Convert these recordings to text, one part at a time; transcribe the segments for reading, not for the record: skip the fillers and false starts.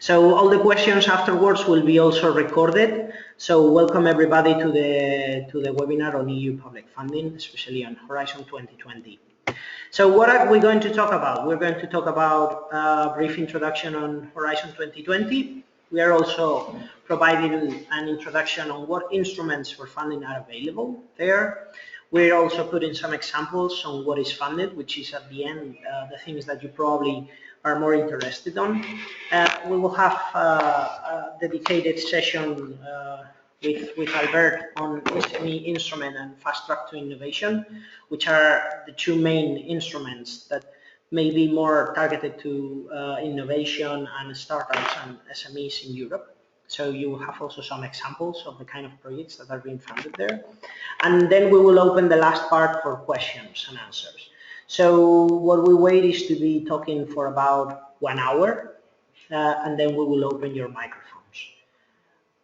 So all the questions afterwards will be also recorded. So welcome everybody to the webinar on EU public funding, especially on Horizon 2020. So what are we going to talk about? We're going to talk about a brief introduction on Horizon 2020. We are also providing an introduction on what instruments for funding are available there. We're also putting some examples on what is funded, which is at the end the things that you probably are more interested on. We will have a dedicated session with Albert on SME instrument and fast track to innovation, which are the two main instruments that may be more targeted to innovation and startups and SMEs in Europe. So you will have also some examples of the kind of projects that are being funded there. And then we will open the last part for questions and answers. So what we wait is to be talking for about 1 hour, and then we will open your microphones.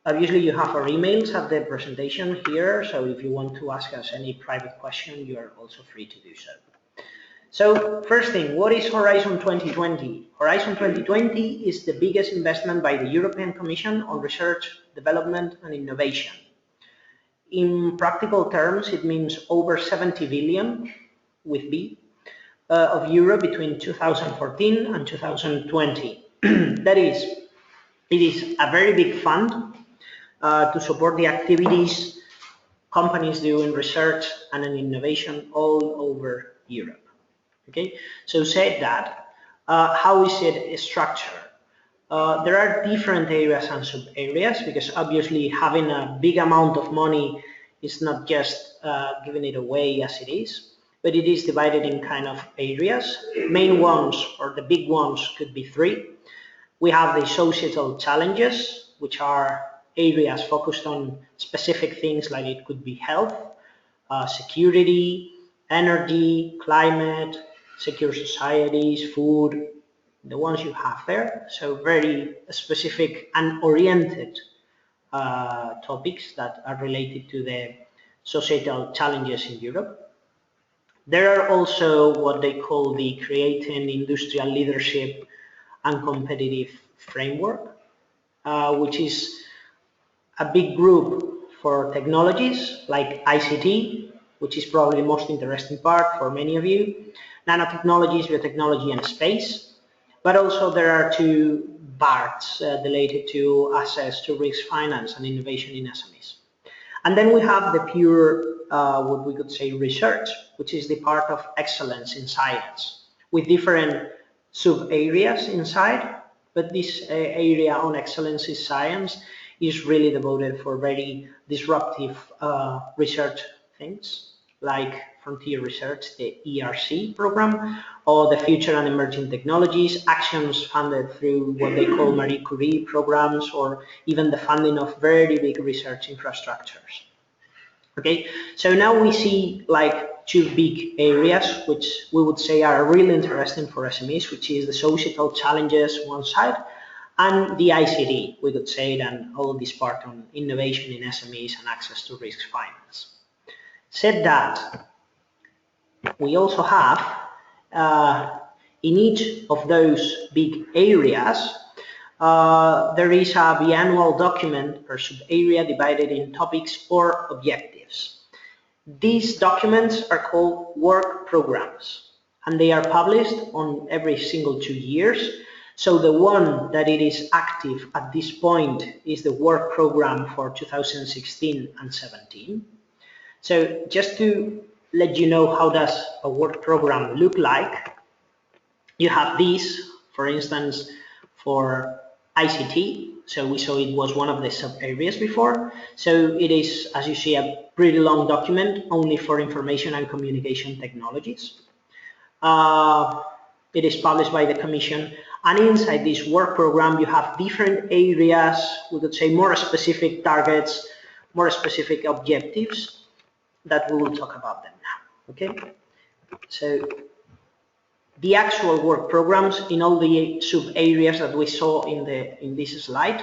Obviously, you have our emails at the presentation here, so if you want to ask us any private question, you are also free to do so. So first thing, what is Horizon 2020? Horizon 2020 is the biggest investment by the European Commission on research, development and innovation. In practical terms, it means over 70 billion with B of euro between 2014 and 2020. That is, it is a very big fund to support the activities companies do in research and in innovation all over Europe. Okay, so said that, how is it structured? There are different areas and sub-areas, because obviously having a big amount of money is not just giving it away as it is, but it is divided in kind of areas. Main ones, or the big ones, could be three. We have the societal challenges, which are areas focused on specific things, like it could be health, security, energy, climate, secure societies, food, the ones you have there. So very specific and oriented topics that are related to the societal challenges in Europe. There are also what they call the creating industrial leadership and competitive framework, which is a big group for technologies like ICT, which is probably the most interesting part for many of you, nanotechnologies, biotechnology and space, but also there are two parts related to access to risk finance and innovation in SMEs. And then we have the pure, what we could say, research, which is the part of excellence in science, with different sub-areas inside, but this area on excellence in science is really devoted for very disruptive research things, like Frontier Research, the ERC program, or the Future and Emerging Technologies, actions funded through what they call Marie Curie programs, or even the funding of very big research infrastructures. Okay, so now we see like two big areas, which we would say are really interesting for SMEs, which is the societal challenges one side, and the ICT, we could say, and all this part on innovation in SMEs and access to risk finance. Said that, we also have, in each of those big areas, there is a biannual document per sub-area divided in topics or objectives. These documents are called work programs, and they are published on every single 2 years. So the one that it is active at this point is the work program for 2016 and 17. So just to let you know how does a work program look like, you have these, for instance, for ICT. So we saw it was one of the sub-areas before. So it is, as you see, a pretty long document only for information and communication technologies. It is published by the Commission, and inside this work program you have different areas, we could say more specific targets, more specific objectives that we will talk about them now. Okay, so the actual work programs in all the sub-areas that we saw in this slide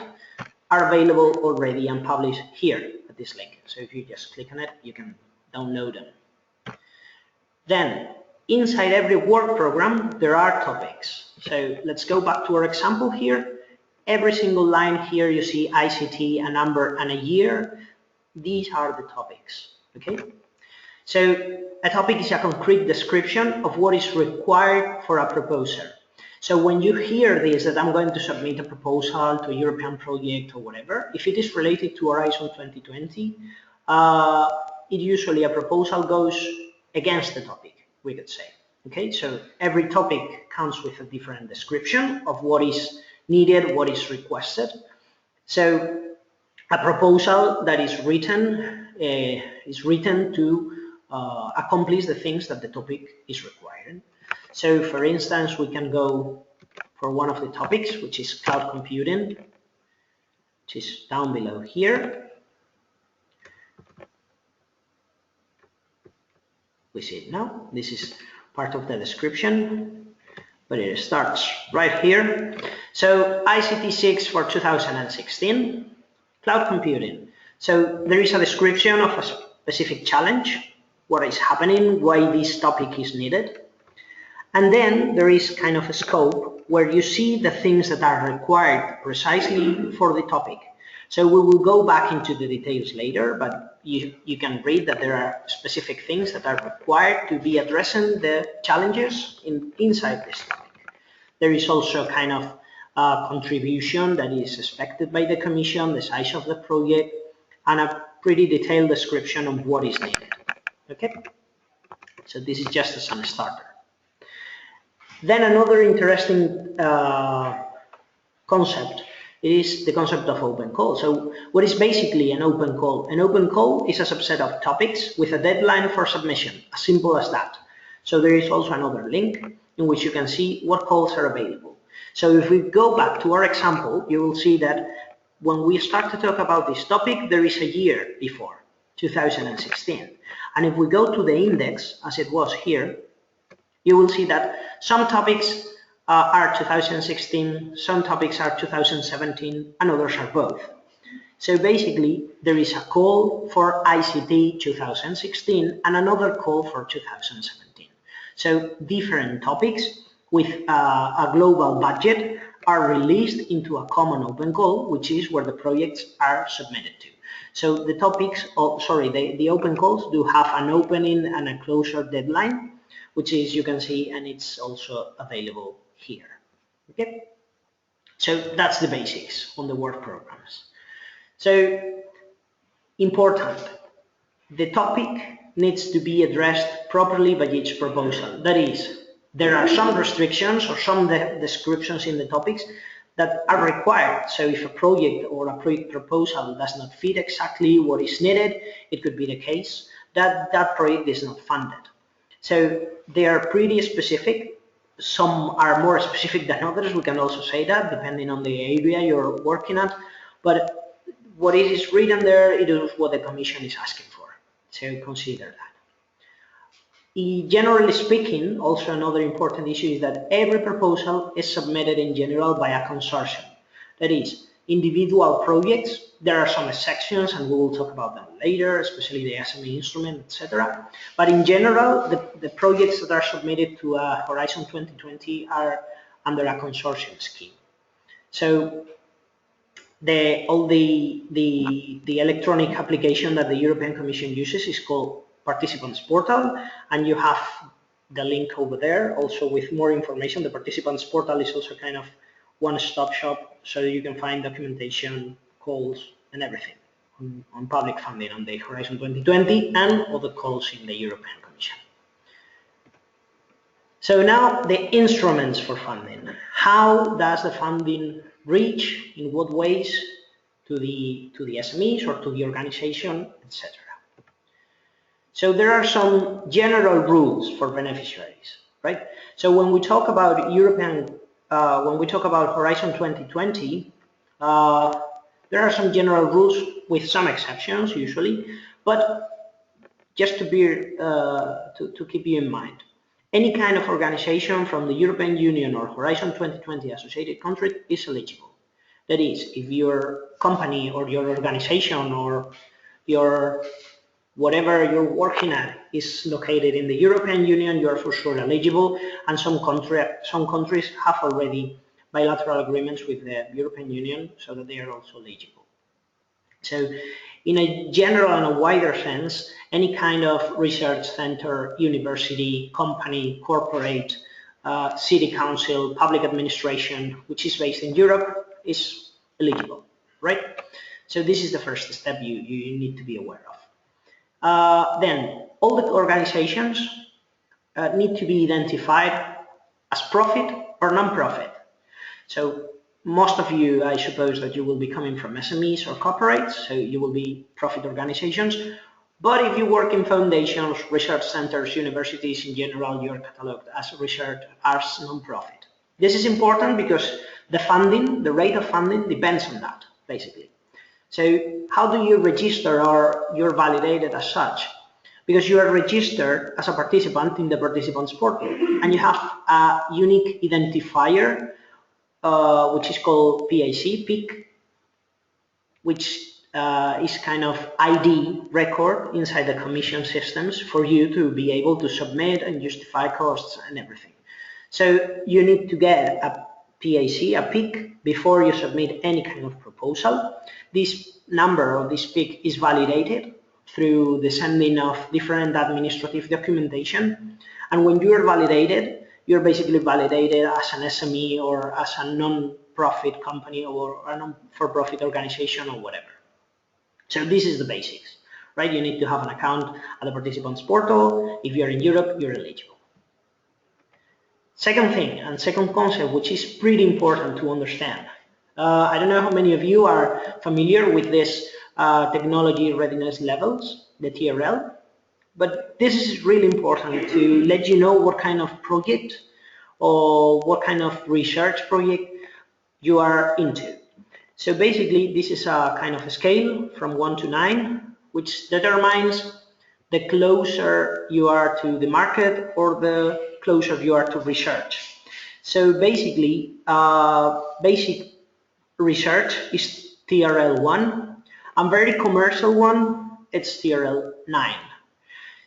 are available already and published here at this link. So if you just click on it, you can download them. Then inside every work program there are topics. So let's go back to our example here. every single line here you see ICT, a number and a year. These are the topics, okay? So a topic is a concrete description of what is required for a proposal. So when you hear this, that I'm going to submit a proposal to a European project or whatever, if it is related to Horizon 2020, usually a proposal goes against the topic, we could say. Okay, so every topic comes with a different description of what is needed, what is requested. So a proposal that is written to accomplish the things that the topic is requiring. So for instance, we can go for one of the topics, which is cloud computing, which is down below here. We see it now. This is part of the description, but it starts right here. So ICT 6 for 2016, cloud computing. So there is a description of a specific challenge, what is happening, why this topic is needed. And then there is kind of a scope where you see the things that are required precisely for the topic. So we will go back into the details later, but you can read that there are specific things that are required to be addressing the challenges inside this topic. There is also kind of a contribution that is expected by the Commission, the size of the project, and a pretty detailed description of what is needed. Okay? So this is just as a starter. Then another interesting concept is the concept of open call. So what is basically an open call? An open call is a subset of topics with a deadline for submission, as simple as that. So there is also another link in which you can see what calls are available. So if we go back to our example, you will see that when we start to talk about this topic, there is a year before, 2016. And if we go to the index, as it was here, you will see that some topics are 2016, some topics are 2017, and others are both. So basically, there is a call for ICT 2016 and another call for 2017. So different topics with a global budget are released into a common open call, which is where the projects are submitted to. So the topics, the open calls do have an opening and a closure deadline, which is, you can see, and it's also available here. Okay, so that's the basics on the work programs. So important, the topic needs to be addressed properly by each proposal. That is, there are some restrictions or some descriptions in the topics that are required. So if a project or a project proposal does not fit exactly what is needed, it could be the case that that project is not funded. So they are pretty specific. Some are more specific than others. We can also say that depending on the area you're working at. But what is written there, it is what the Commission is asking for. So consider that. Generally speaking, also another important issue is that every proposal is submitted in general by a consortium. That is, individual projects, there are some exceptions and we will talk about them later, especially the SME instrument, etc. But in general, the projects that are submitted to Horizon 2020 are under a consortium scheme. So all the electronic application that the European Commission uses is called Participants Portal, and you have the link over there also with more information. The Participants Portal is also kind of one-stop shop, so you can find documentation, calls, and everything on public funding on the Horizon 2020 and other calls in the European Commission. So now the instruments for funding. How does the funding reach, in what ways, to the SMEs or to the organization, etc. So there are some general rules for beneficiaries, right? So when we talk about when we talk about Horizon 2020, there are some general rules with some exceptions usually, but just to keep you in mind, any kind of organization from the European Union or Horizon 2020 associated country is eligible. That is, if your company or your organization or your whatever you're working at is located in the European Union, you are for sure eligible, and some countries have already bilateral agreements with the European Union so that they are also eligible. So in a general and a wider sense, any kind of research center, university, company, corporate, city council, public administration, which is based in Europe, is eligible, right? So this is the first step you need to be aware of. Then all the organizations need to be identified as profit or non-profit. So most of you, I suppose that you will be coming from SMEs or corporates, so you will be profit organizations. But if you work in foundations, research centers, universities in general, you're cataloged as research as non-profit. This is important because the funding, the rate of funding depends on that, basically. So how do you register or you're validated as such? Because you are registered as a participant in the participants portal and you have a unique identifier which is called PIC, which is kind of ID record inside the commission systems for you to be able to submit and justify costs and everything. So you need to get a PIC before you submit any kind of proposal. This number or this PIC is validated through the sending of different administrative documentation. And when you are validated, you're basically validated as an SME or as a non-profit company or a non-for-profit organization or whatever. So this is the basics, right? You need to have an account at the participants portal. If you're in Europe, you're eligible. Second thing and second concept, which is pretty important to understand. I don't know how many of you are familiar with this technology readiness levels, the TRL. But this is really important to let you know what kind of project or what kind of research project you are into. So basically, this is a kind of a scale from 1 to 9, which determines the closer you are to the market or the closer you are to research. So basically, basic research is TRL 1, and very commercial one, it's TRL 9.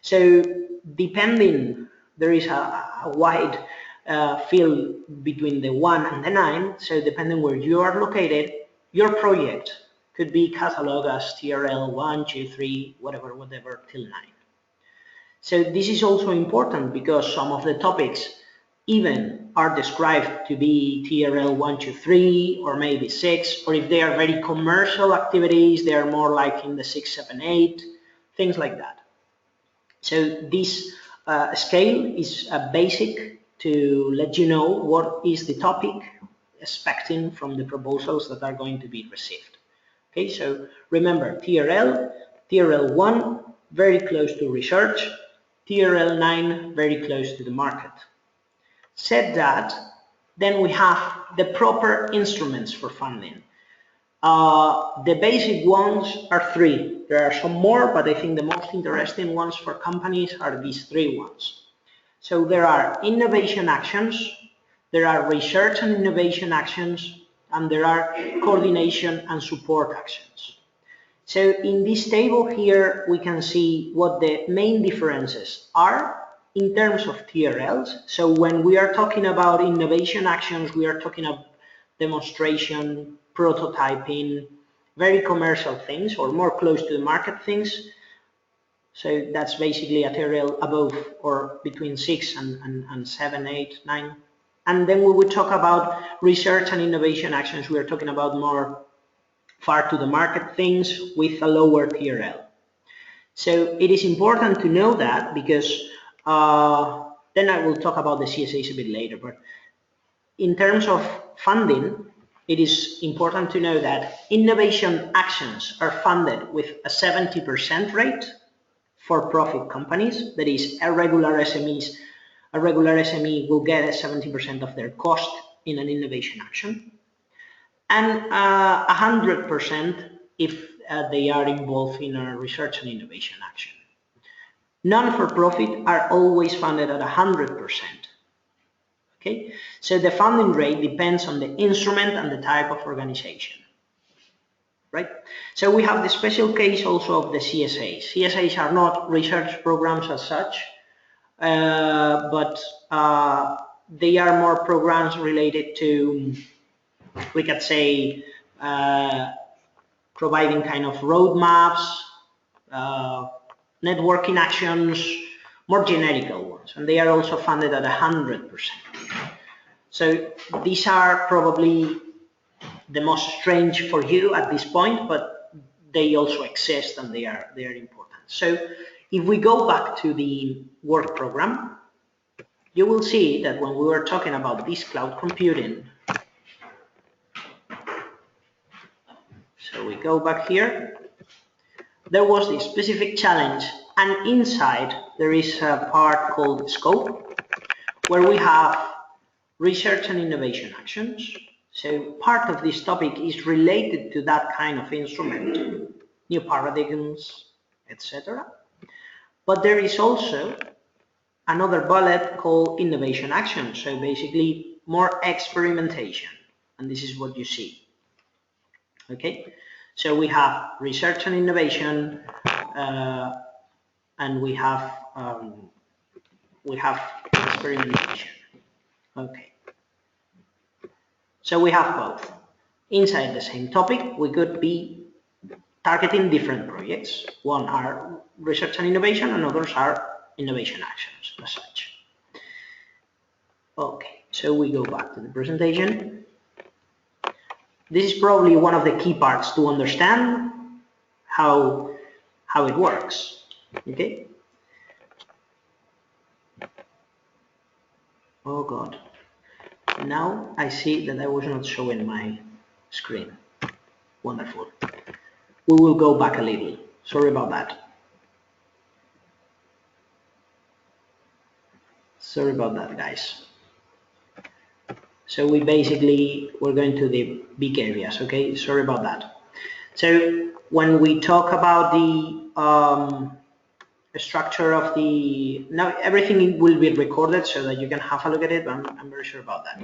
So depending, there is a wide field between the 1 and the 9, so depending where you are located, your project could be cataloged as TRL 1, 2, 3, whatever, till 9. So this is also important because some of the topics even are described to be TRL 1, 2, 3, or maybe 6, or if they are very commercial activities, they are more like in the 6, 7, 8, things like that. So this scale is basic to let you know what is the topic expecting from the proposals that are going to be received. Okay, so remember TRL 1, very close to research, TRL 9, very close to the market. Said that, then we have the proper instruments for funding. The basic ones are 3. There are some more, but I think the most interesting ones for companies are these 3 ones. So there are innovation actions, there are research and innovation actions, and there are coordination and support actions. So in this table here, we can see what the main differences are in terms of TRLs. So when we are talking about innovation actions, we are talking about demonstration, prototyping, very commercial things or more close to the market things. So that's basically a TRL above or between 6 and 7, 8, 9. And then we would talk about research and innovation actions. We are talking about more far to the market things with a lower TRL. So it is important to know that because then I will talk about the CSAs a bit later. But in terms of funding, it is important to know that innovation actions are funded with a 70% rate for profit companies. That is, a regular SME will get 70% of their cost in an innovation action, and 100% if they are involved in a research and innovation action. Non-for-profit are always funded at 100%. Okay, so the funding rate depends on the instrument and the type of organization, right? So we have the special case also of the CSAs. CSAs are not research programs as such, but they are more programs related to We could say providing kind of roadmaps, networking actions, more generical ones, and they are also funded at 100%. So these are probably the most strange for you at this point, but they also exist and they are important. So if we go back to the work program, you will see that when we were talking about this cloud computing, so we go back here, there was this specific challenge, and inside there is a part called scope, where we have research and innovation actions. So part of this topic is related to that kind of instrument, new paradigms, etc. But there is also another bullet called innovation action. So basically more experimentation, and this is what you see. Okay, so we have research and innovation, and we have experimentation. Okay. So we have both. Inside the same topic, we could be targeting different projects. One are research and innovation, and others are innovation actions as such. Okay, so we go back to the presentation. This is probably one of the key parts to understand how it works. Okay. Oh God. Now I see that I was not showing my screen. Wonderful. We will go back a little. Sorry about that. Sorry about that, guys. So we're going to the big areas, okay? Sorry about that. So when we talk about the structure of the, now everything will be recorded so that you can have a look at it, but I'm very sure about that.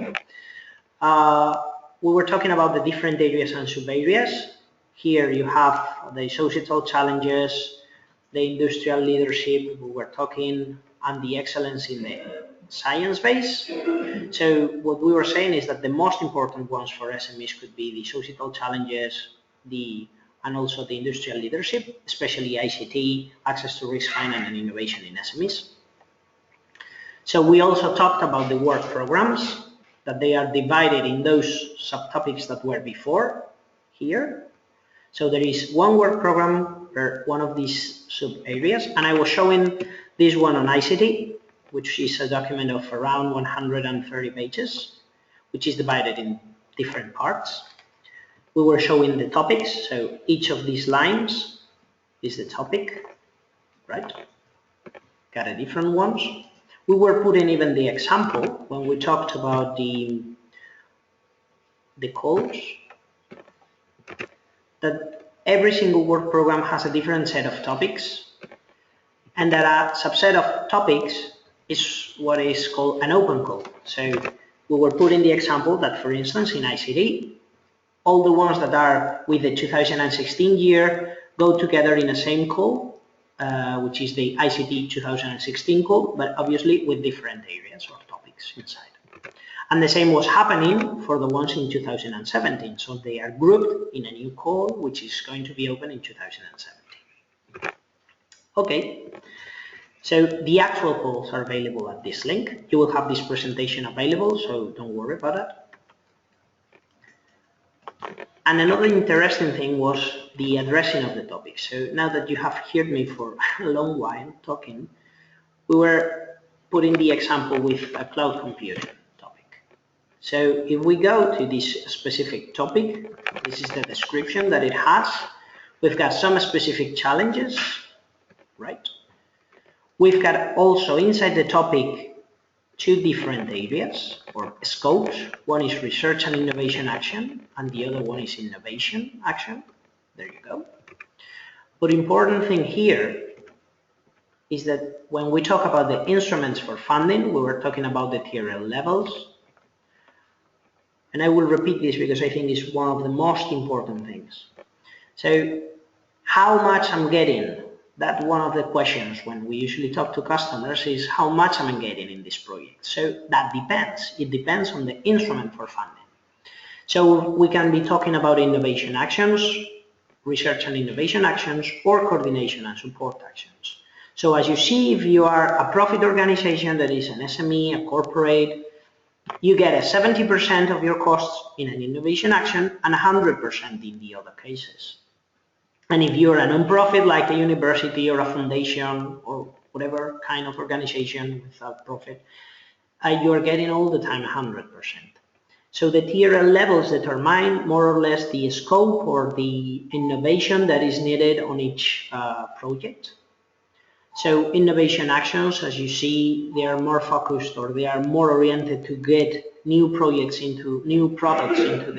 We were talking about the different areas and sub-areas. Here you have the societal challenges, the industrial leadership we were talking, and the excellence in the science base. So what we were saying is that the most important ones for SMEs could be the societal challenges, and also the industrial leadership, especially ICT, access to risk finance and innovation in SMEs. So we also talked about the work programs, that they are divided in those subtopics that were before here. So there is one work program per one of these sub areas, and I was showing this one on ICT, which is a document of around 130 pages, which is divided in different parts. We were showing the topics, so each of these lines is the topic, right? Got a different ones. We were putting even the example when we talked about the codes, that every single work program has a different set of topics, and that a subset of topics is what is called an open code. So we were putting the example that, for instance, in ICT, all the ones that are with the 2016 year go together in the same code, which is the ICT 2016 code, but obviously with different areas or topics inside. And the same was happening for the ones in 2017. So they are grouped in a new call, which is going to be open in 2017. Okay. So the actual calls are available at this link. You will have this presentation available, so don't worry about it. And another interesting thing was the addressing of the topic. So now that you have heard me for a long while talking, we were putting the example with a cloud computing topic. So if we go to this specific topic, this is the description that it has. We've got some specific challenges, right? We've got also inside the topic two different areas or scopes. One is research and innovation action, and the other one is innovation action. There you go. But important thing here is that when we talk about the instruments for funding, we were talking about the TRL levels. And I will repeat this because I think it's one of the most important things. So how much I'm getting, that one of the questions when we usually talk to customers is how much am I getting in this project. So that depends. It depends on the instrument for funding. So we can be talking about innovation actions, research and innovation actions, or coordination and support actions. So as you see, if you are a profit organization that is an SME, a corporate, you get a 70% of your costs in an innovation action and 100% in the other cases. And if you're a non-profit like a university or a foundation or whatever kind of organization without profit, you are getting all the time 100%. So the TRL levels determine more or less the scope or the innovation that is needed on each project. So innovation actions, as you see, they are more focused or they are more oriented to get new projects into new products into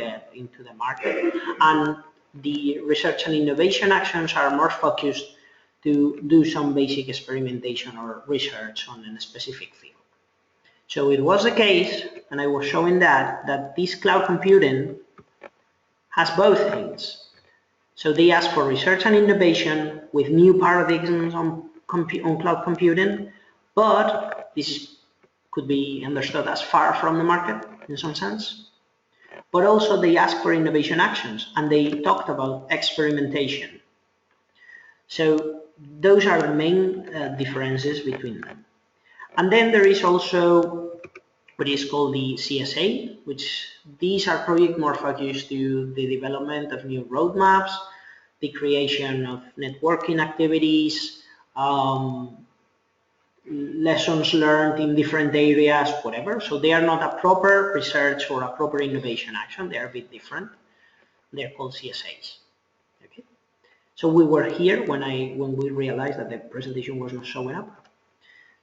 the market, and the research and innovation actions are more focused to do some basic experimentation or research on a specific field. So it was the case, and I was showing that this cloud computing has both things. So they ask for research and innovation with new paradigms on cloud computing, but this could be understood as far from the market in some sense. But also they ask for innovation actions, and they talked about experimentation. So those are the main differences between them. And then there is also what is called the CSA, which these are projects more focused to the development of new roadmaps, the creation of networking activities, lessons learned in different areas, whatever. So they are not a proper research or a proper innovation action. They are a bit different. They're called CSAs. Okay. So we were here when we realized that the presentation was not showing up.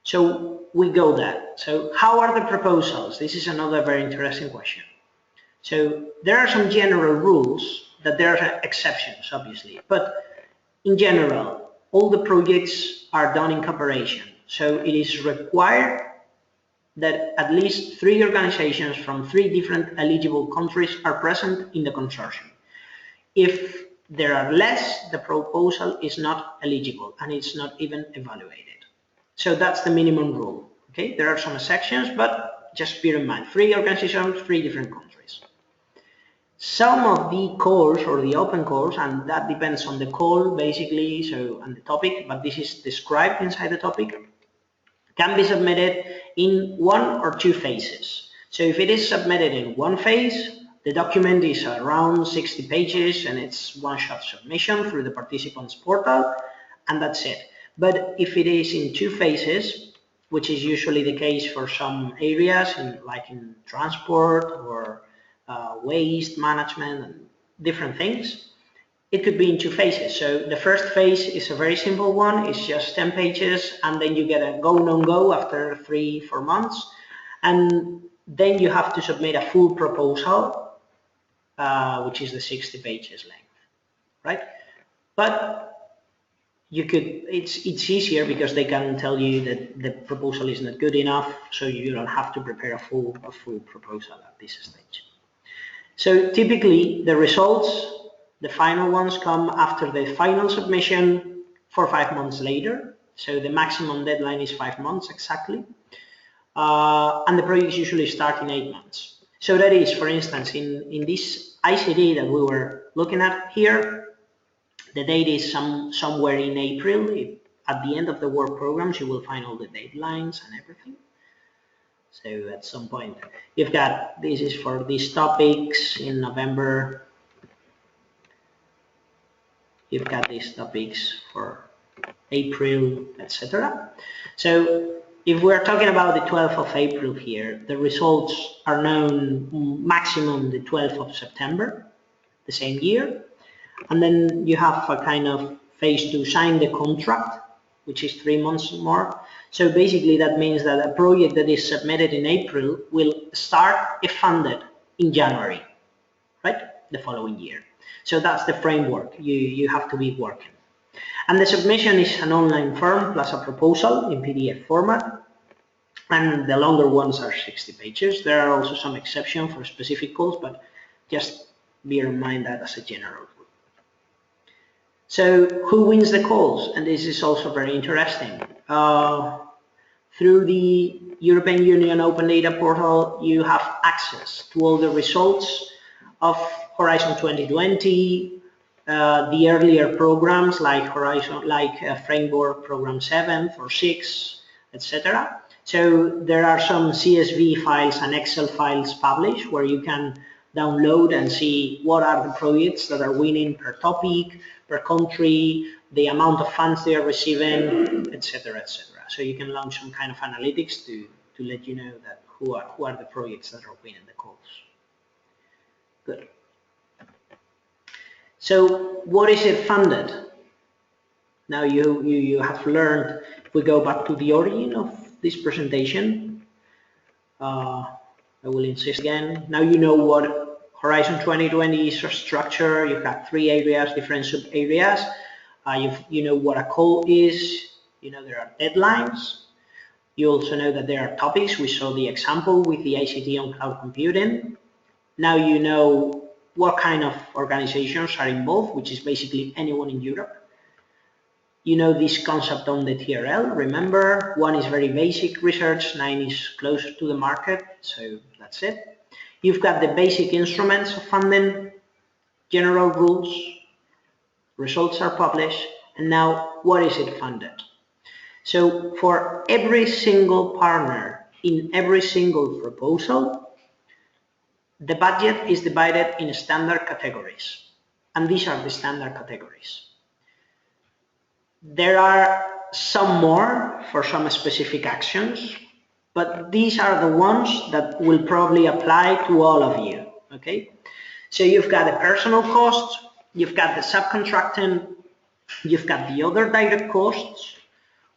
So we go there. So how are the proposals? This is another very interesting question. So there are some general rules, that there are exceptions, obviously, but in general, all the projects are done in cooperation. So it is required that at least 3 organizations from 3 different eligible countries are present in the consortium. If there are less, the proposal is not eligible and it's not even evaluated. So that's the minimum rule. Okay, there are some exceptions, but just bear in mind, 3 organizations, 3 different countries. Some of the calls or the open calls, and that depends on the call basically, so and the topic, but this is described inside the topic, can be submitted in 1 or 2 phases. So if it is submitted in 1 phase, the document is around 60 pages and it's one-shot submission through the participants portal, and that's it. But if it is in 2 phases, which is usually the case for some areas, like in transport or waste management and different things, it could be in 2 phases. So the first phase is a very simple one. It's just 10 pages, and then you get a go, no-go after 3-4 months. And then you have to submit a full proposal, which is the 60 pages length, right? But you could, it's easier because they can tell you that the proposal is not good enough, so you don't have to prepare a full proposal at this stage. So typically the results, the final ones, come after the final submission for 5 months later. So the maximum deadline is 5 months exactly. And the projects usually start in 8 months. So that is, for instance, in this ICD that we were looking at here, the date is somewhere in April. At the end of the work programs, you will find all the deadlines and everything. So at some point, you've got, this is for these topics in November. You've got these topics for April, etc. So if we're talking about the 12th of April here, the results are known maximum the 12th of September, the same year. And then you have a kind of phase to sign the contract, which is 3 months more. So basically that means that a project that is submitted in April will start if funded in January, right? The following year. So that's the framework you have to be working. And the submission is an online form plus a proposal in PDF format. And the longer ones are 60 pages. There are also some exceptions for specific calls, but just bear in mind that as a general rule. So who wins the calls? And this is also very interesting. Through the European Union Open Data Portal, you have access to all the results of Horizon 2020, the earlier programs like Framework Program 7 or 6, etc. So there are some CSV files and Excel files published where you can download and see what are the projects that are winning per topic, per country, the amount of funds they are receiving, etc., etc. So you can launch some kind of analytics to let you know that who are the projects that are winning the calls. Good. So what is it funded? Now you have learned, if we go back to the origin of this presentation, I will insist again. Now you know what Horizon 2020 is structure. You have 3 areas, different sub areas. You know what a call is. You know there are deadlines. You also know that there are topics. We saw the example with the ICT on cloud computing. Now you know what kind of organizations are involved, which is basically anyone in Europe. You know this concept on the TRL. Remember, 1 is very basic research, 9 is closer to the market, so that's it. You've got the basic instruments of funding, general rules, results are published, and now what is it funded? So for every single partner in every single proposal, the budget is divided in standard categories, and these are the standard categories. There are some more for some specific actions, but these are the ones that will probably apply to all of you, okay? So you've got the personal costs, you've got the subcontracting, you've got the other direct costs,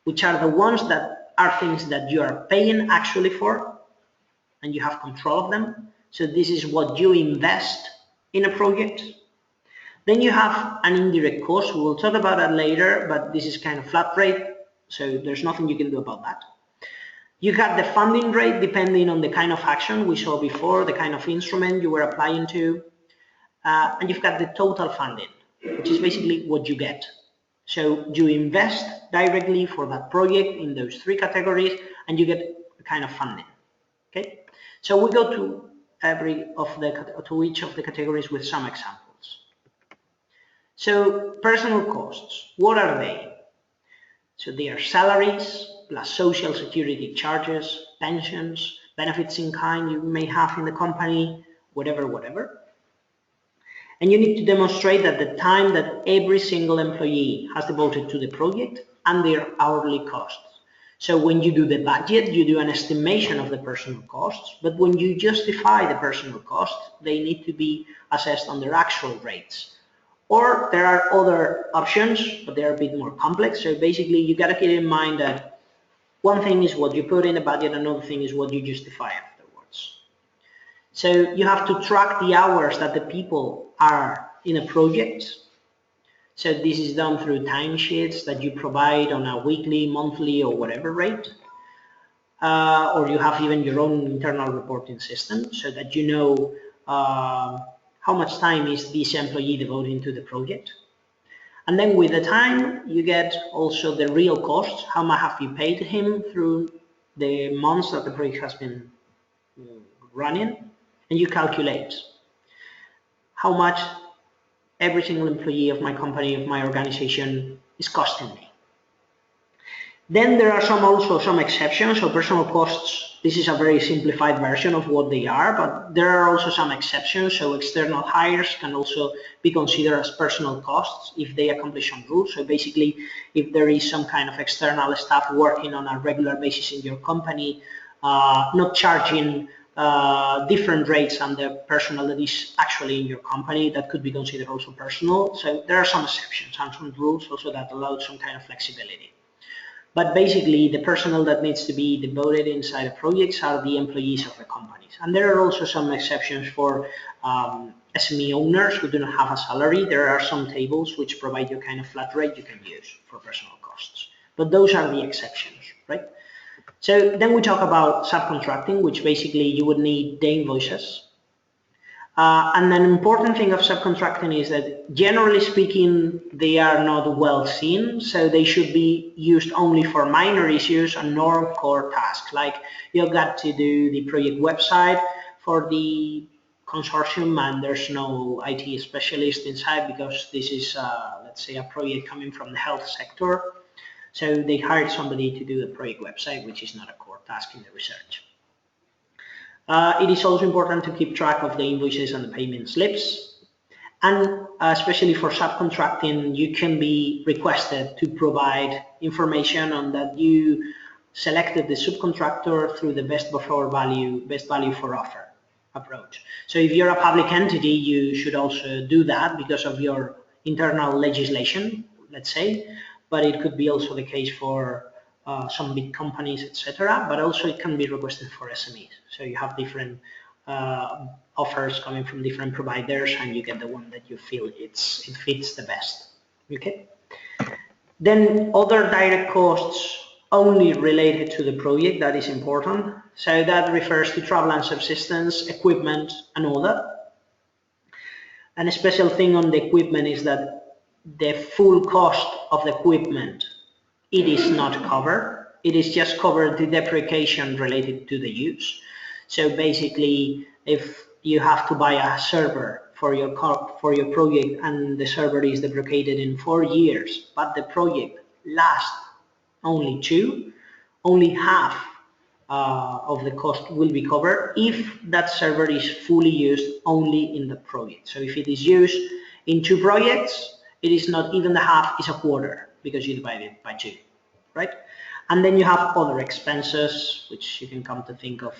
which are the ones that are things that you are paying actually for, and you have control of them. So this is what you invest in a project. Then you have an indirect cost. We will talk about that later, but this is kind of flat rate, so there's nothing you can do about that. You got the funding rate depending on the kind of action we saw before, the kind of instrument you were applying to, and you've got the total funding, which is basically what you get. So you invest directly for that project in those 3 categories, and you get a kind of funding. Okay, so we go to each of the categories with some examples. So personal costs, what are they? So they are salaries plus social security charges, pensions, benefits in kind you may have in the company, whatever. And you need to demonstrate that the time that every single employee has devoted to the project and their hourly costs. So when you do the budget, you do an estimation of the personal costs, but when you justify the personal costs, they need to be assessed on their actual rates. Or there are other options, but they're a bit more complex. So basically, you got to keep in mind that one thing is what you put in the budget, another thing is what you justify afterwards. So you have to track the hours that the people are in a project. So this is done through timesheets that you provide on a weekly, monthly, or whatever rate. Or you have even your own internal reporting system so that you know how much time is this employee devoting to the project. And then with the time, you get also the real costs. How much have you paid him through the months that the project has been running? And you calculate how much every single employee of my company, of my organization, is costing me. Then there are also some exceptions. So personal costs, this is a very simplified version of what they are, but there are also some exceptions. So external hires can also be considered as personal costs if they accomplish some rules. So basically, if there is some kind of external staff working on a regular basis in your company, not charging different rates than the personnel that is actually in your company, that could be considered also personal. So there are some exceptions and some rules also that allow some kind of flexibility. But basically, the personnel that needs to be devoted inside the projects are the employees of the companies. And there are also some exceptions for SME owners who do not have a salary. There are some tables which provide you a kind of flat rate you can use for personal costs. But those are the exceptions, right? So then we talk about subcontracting, which basically you would need the invoices. And an important thing of subcontracting is that, generally speaking, they are not well seen, so they should be used only for minor issues and not core tasks. Like you've got to do the project website for the consortium and there's no IT specialist inside because this is, let's say, a project coming from the health sector. So they hired somebody to do the project website, which is not a core task in the research. It is also important to keep track of the invoices and the payment slips. And especially for subcontracting, you can be requested to provide information on that you selected the subcontractor through the best value for offer approach. So if you're a public entity, you should also do that because of your internal legislation, let's say, but it could be also the case for some big companies, etc. But also it can be requested for SMEs. So you have different offers coming from different providers, and you get the one that you feel it fits the best. Okay. Then other direct costs only related to the project, that is important. So that refers to travel and subsistence, equipment, and all that. And a special thing on the equipment is that the full cost of the equipment, it is not covered. It is just covered the depreciation related to the use. So basically, if you have to buy a server for your project and the server is depreciated in 4 years, but the project lasts only 2, only half of the cost will be covered if that server is fully used only in the project. So if it is used in 2 projects, it is not even the half, it's a quarter because you divide it by 2, right? And then you have other expenses, which you can come to think of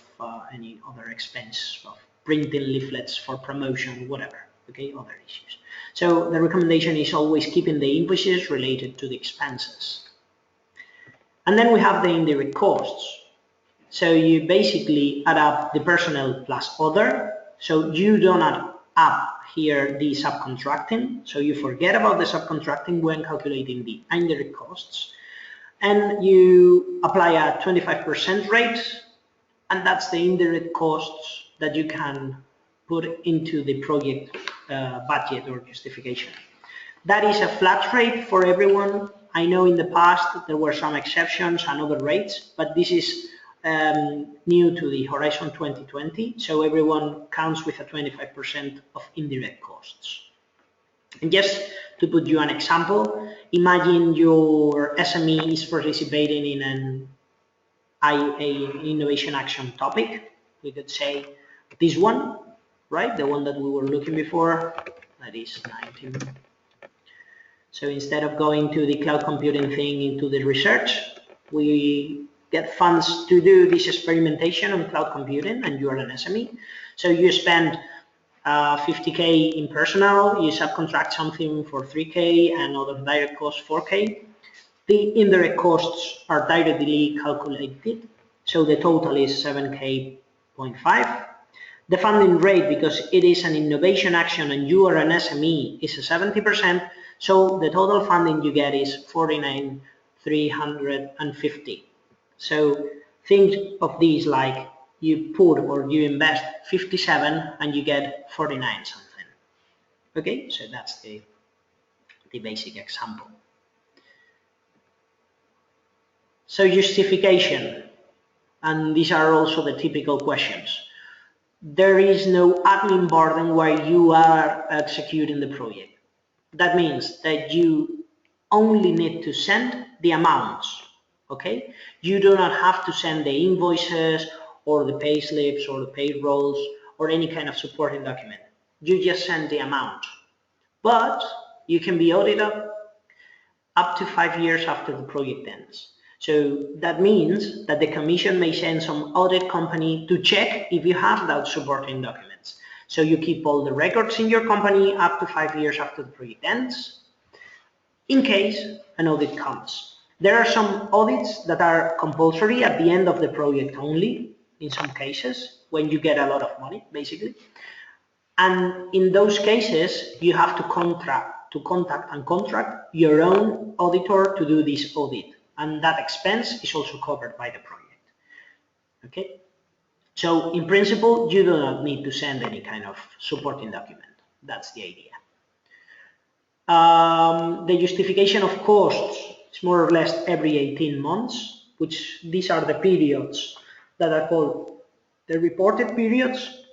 any other expense of printing leaflets for promotion, whatever, okay, other issues. So the recommendation is always keeping the invoices related to the expenses. And then we have the indirect costs. So you basically add up the personnel plus other. So you don't add up here the subcontracting. So you forget about the subcontracting when calculating the indirect costs. And you apply a 25% rate, and that's the indirect costs that you can put into the project budget or justification. That is a flat rate for everyone. I know in the past there were some exceptions and other rates, but this is new to the Horizon 2020, so everyone counts with a 25% of indirect costs. And just to put you an example, imagine your SME is participating in an innovation action topic. We could say this one, right? The one that we were looking before, that is 19. So instead of going to the cloud computing thing into the research, we get funds to do this experimentation on cloud computing, and you are an SME. So you spend 50K in personnel, you subcontract something for 3K and other direct costs 4K. The indirect costs are directly calculated, so the total is 7K.5. The funding rate, because it is an innovation action and you are an SME, is 70%, so the total funding you get is 49,350. So think of these like you put or you invest 57 and you get 49 something. Okay, so that's the basic example. So justification, and these are also the typical questions. There is no admin burden while you are executing the project. That means that you only need to send the amounts, okay? You do not have to send the invoices or the pay slips or the payrolls or any kind of supporting document. You just send the amount. But you can be audited up to 5 years after the project ends. So that means that the commission may send some audit company to check if you have those supporting documents. So you keep all the records in your company up to 5 years after the project ends, in case an audit comes. There are some audits that are compulsory at the end of the project only, in some cases, when you get a lot of money, basically. And in those cases, you have to contact and contract your own auditor to do this audit. And that expense is also covered by the project. Okay? So in principle, you do not need to send any kind of supporting document. That's the idea. The justification of costs is more or less every 18 months, which these are the periods that are called the reported periods.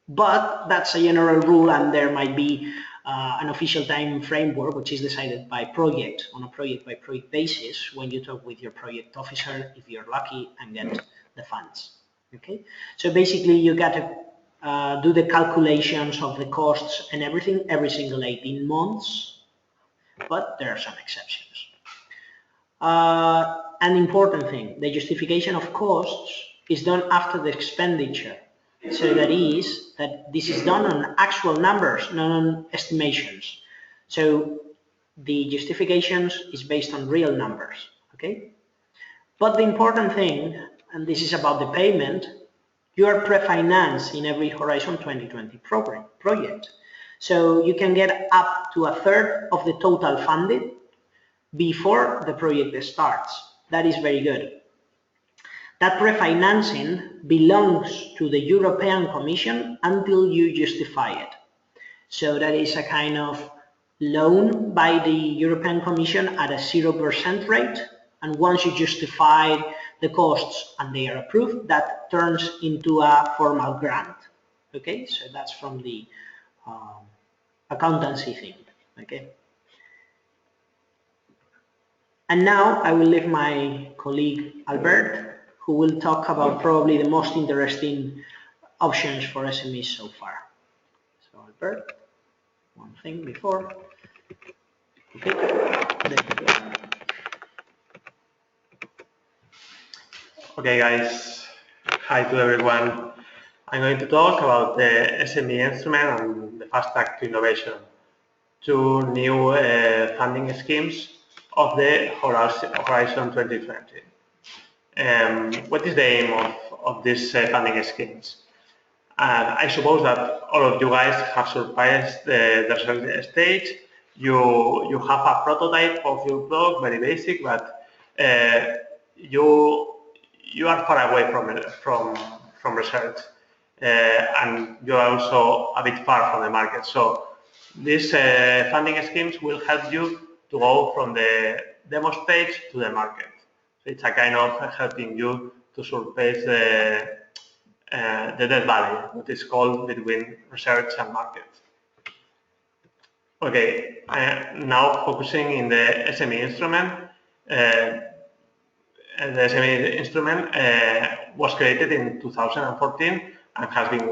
But that's a general rule, and there might be an official time framework which is decided by project, on a project by project basis, when you talk with your project officer, if you're lucky, and get the funds. Okay, so basically you got to do the calculations of the costs and everything every single 18 months, but there are some exceptions. An important thing, the justification of costs is done after the expenditure. So that is, that this is done on actual numbers, not on estimations. So the justifications is based on real numbers, okay? But the important thing, and this is about the payment, you are pre-financed in every Horizon 2020 project. So you can get up to 1/3 of the total funded before the project starts. That is very good. That pre-financing belongs to the European Commission until you justify it. So that is a kind of loan by the European Commission at a 0% rate. And once you justify the costs and they are approved, that turns into a formal grant. Okay, so that's from the accountancy thing. Okay. And now I will leave my colleague Albert, who will talk about probably the most interesting options for SMEs so far. So Albert, one thing before. Okay, there you go. Okay guys, hi to everyone. I'm going to talk about the SME instrument and the Fast Track to Innovation, two new funding schemes of the Horizon 2020. What is the aim of these funding schemes? I suppose that all of you guys have surpassed the research stage. You have a prototype of your product, very basic, but you are far away from research, and you are also a bit far from the market. So these funding schemes will help you to go from the demo stage to the market. So it's a kind of helping you to surpass the dead valley, what is called between research and market. Okay, now focusing in the SME instrument. The SME instrument was created in 2014 and has been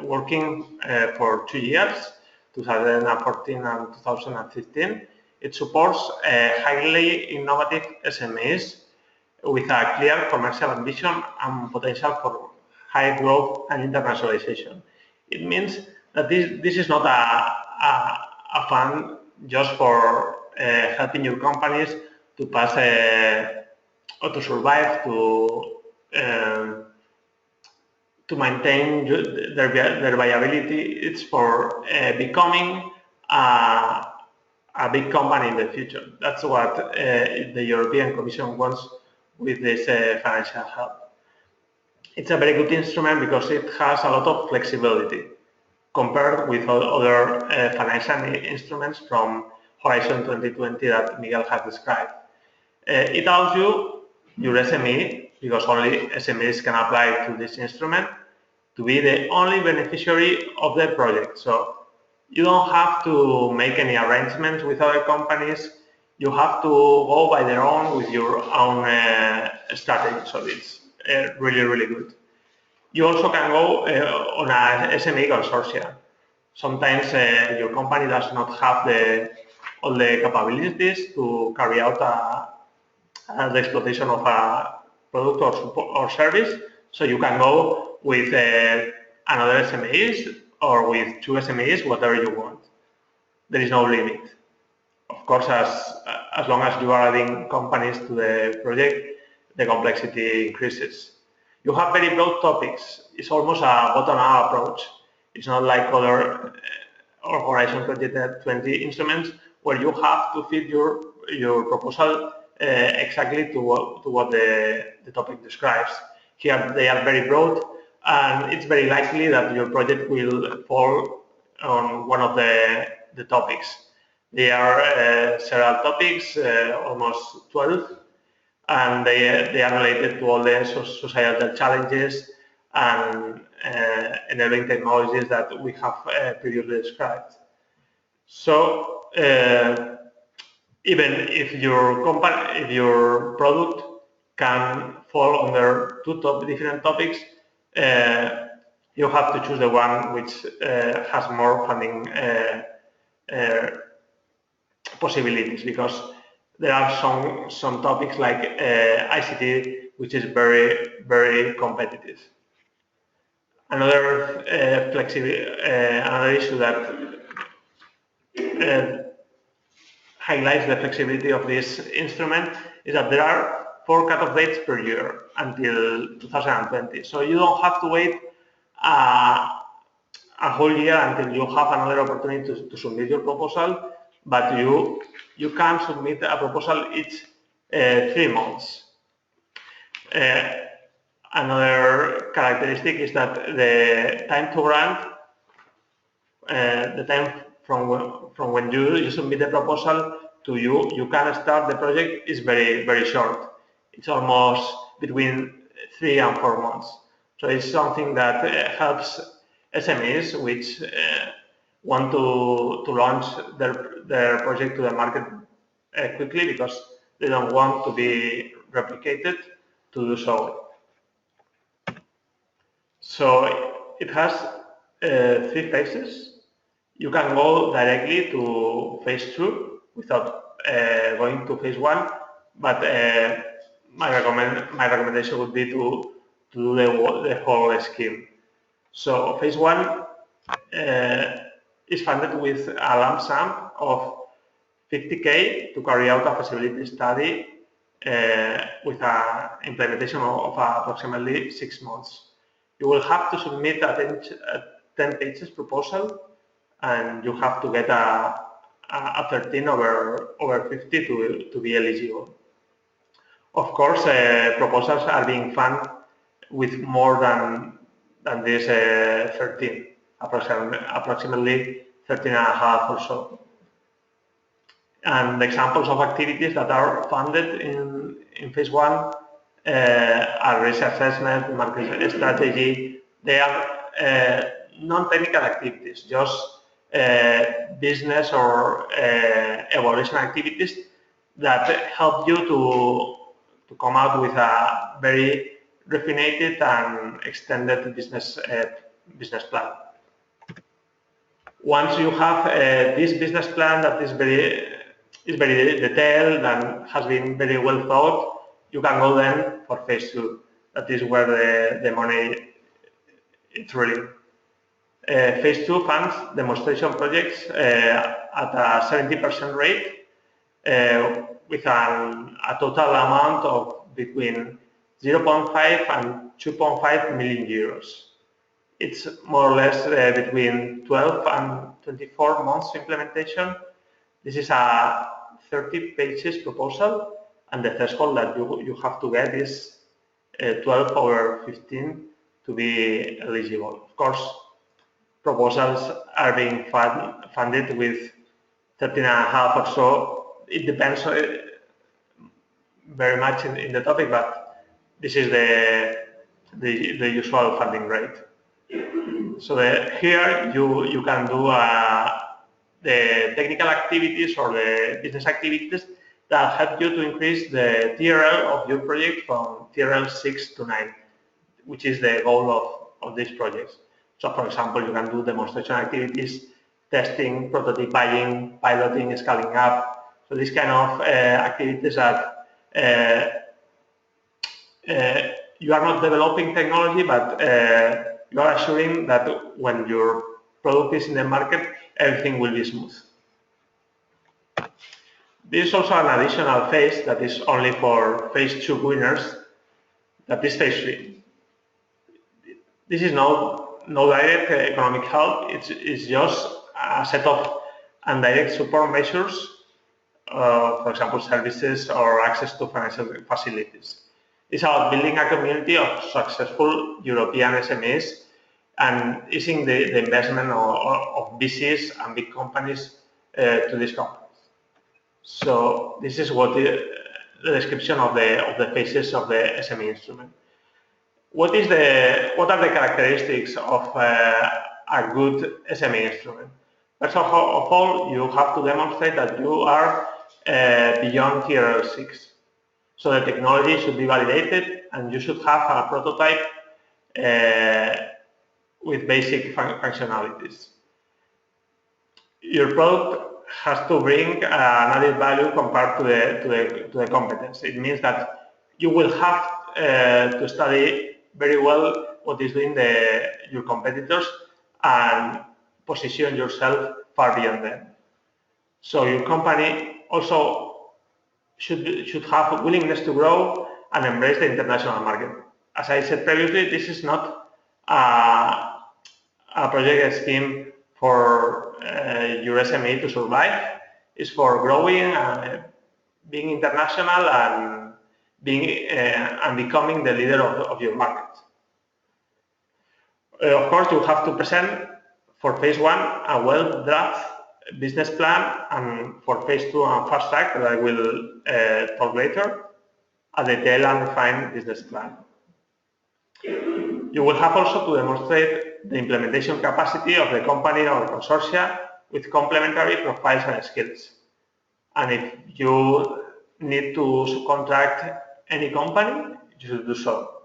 working for 2 years, 2014 and 2015. It supports highly innovative SMEs with a clear commercial ambition and potential for high growth and internationalization. It means that this is not a fund just for helping your companies to pass or to survive, to maintain their viability. It's for becoming a big company in the future. That's what the European Commission wants with this financial help. It's a very good instrument because it has a lot of flexibility compared with other financial instruments from Horizon 2020 that Miguel has described. It allows you, your SME, because only SMEs can apply to this instrument, to be the only beneficiary of the project. So you don't have to make any arrangements with other companies. You have to go by their own with your own strategy. So it's really, really good. You also can go on a SME consortia. Sometimes your company does not have all the capabilities to carry out the exploitation of a product or service. So you can go with another SMEs or with 2 SMEs, whatever you want. There is no limit. Of course, as long as you are adding companies to the project, the complexity increases. You have very broad topics. It's almost a bottom-up approach. It's not like other or Horizon 2020 instruments where you have to fit your proposal exactly to what the topic describes. Here they are very broad, and it's very likely that your project will fall on one of the topics. There are several topics, almost 12, and they are related to all the societal challenges and enabling technologies that we have previously described. So even if your company, if your product can fall under two different topics, you have to choose the one which has more funding possibilities, because there are some topics like ICT, which is very competitive. Another another issue that highlights the flexibility of this instrument is that there are 4 cut-off dates per year until 2020. So you don't have to wait a whole year until you have another opportunity to submit your proposal, but you can submit a proposal each 3 months. Another characteristic is that the time to grant, the time from when you submit the proposal to you can start the project is very short. It's almost between 3 and 4 months. So it's something that helps SMEs which want to launch their project to the market quickly, because they don't want to be replicated to do so. So it has 3 phases. You can go directly to phase 2 without going to phase 1, but my recommendation would be to do the whole scheme. So phase 1 is funded with a lump sum of 50K to carry out a feasibility study with an implementation of approximately 6 months. You will have to submit a 10 pages proposal, and you have to get a 13 over 50 to be eligible. Of course, proposals are being funded with more than this 13, approximately 13 and a half or so. And examples of activities that are funded in phase 1 are risk assessment, market strategy. They are non-technical activities, just business or evaluation activities that help you to come out with a very refined and extended business plan. Once you have this business plan that is very detailed and has been very well thought, you can go then for phase 2. That is where the money is really. Phase 2 funds demonstration projects at a 70% rate with a total amount of between 0.5 and 2.5 million euros. It's more or less between 12 and 24 months implementation. This is a 30 pages proposal, and the threshold that you have to get is 12 over 15 to be eligible. Of course, proposals are being funded with 13 and a half or so. It depends very much in the topic, but this is the usual funding rate. So here you can do the technical activities or the business activities that help you to increase the TRL of your project from TRL 6 to 9, which is the goal of these projects. So for example, you can do demonstration activities, testing, prototyping, piloting, scaling up. So these kind of activities that you are not developing technology, but you are assuring that when your product is in the market, everything will be smooth. There is also an additional phase that is only for phase 2 winners, that is phase 3. This is no direct economic help, it's just a set of indirect support measures, for example, services or access to financial facilities. It's about building a community of successful European SMEs and easing the investment of VCs and big companies to these companies. So this is what the description of the phases of the SME instrument. What are the characteristics of a good SME instrument? First of all, you have to demonstrate that you are beyond tier 6. So the technology should be validated, and you should have a prototype with basic functionalities. Your product has to bring an added value compared to the competence. It means that you will have to study very well what is doing your competitors and position yourself far beyond them. So your company also should have a willingness to grow and embrace the international market. As I said previously, this is not a project scheme for your SME to survive. It's for growing and being international and becoming the leader of your market. Of course, you have to present for phase 1 a well-drafted business plan, and for phase 2 and fast track, that I will talk later, a detailed and refined business plan. You will have also to demonstrate the implementation capacity of the company or consortia with complementary profiles and skills. And if you need to subcontract any company, you should do so.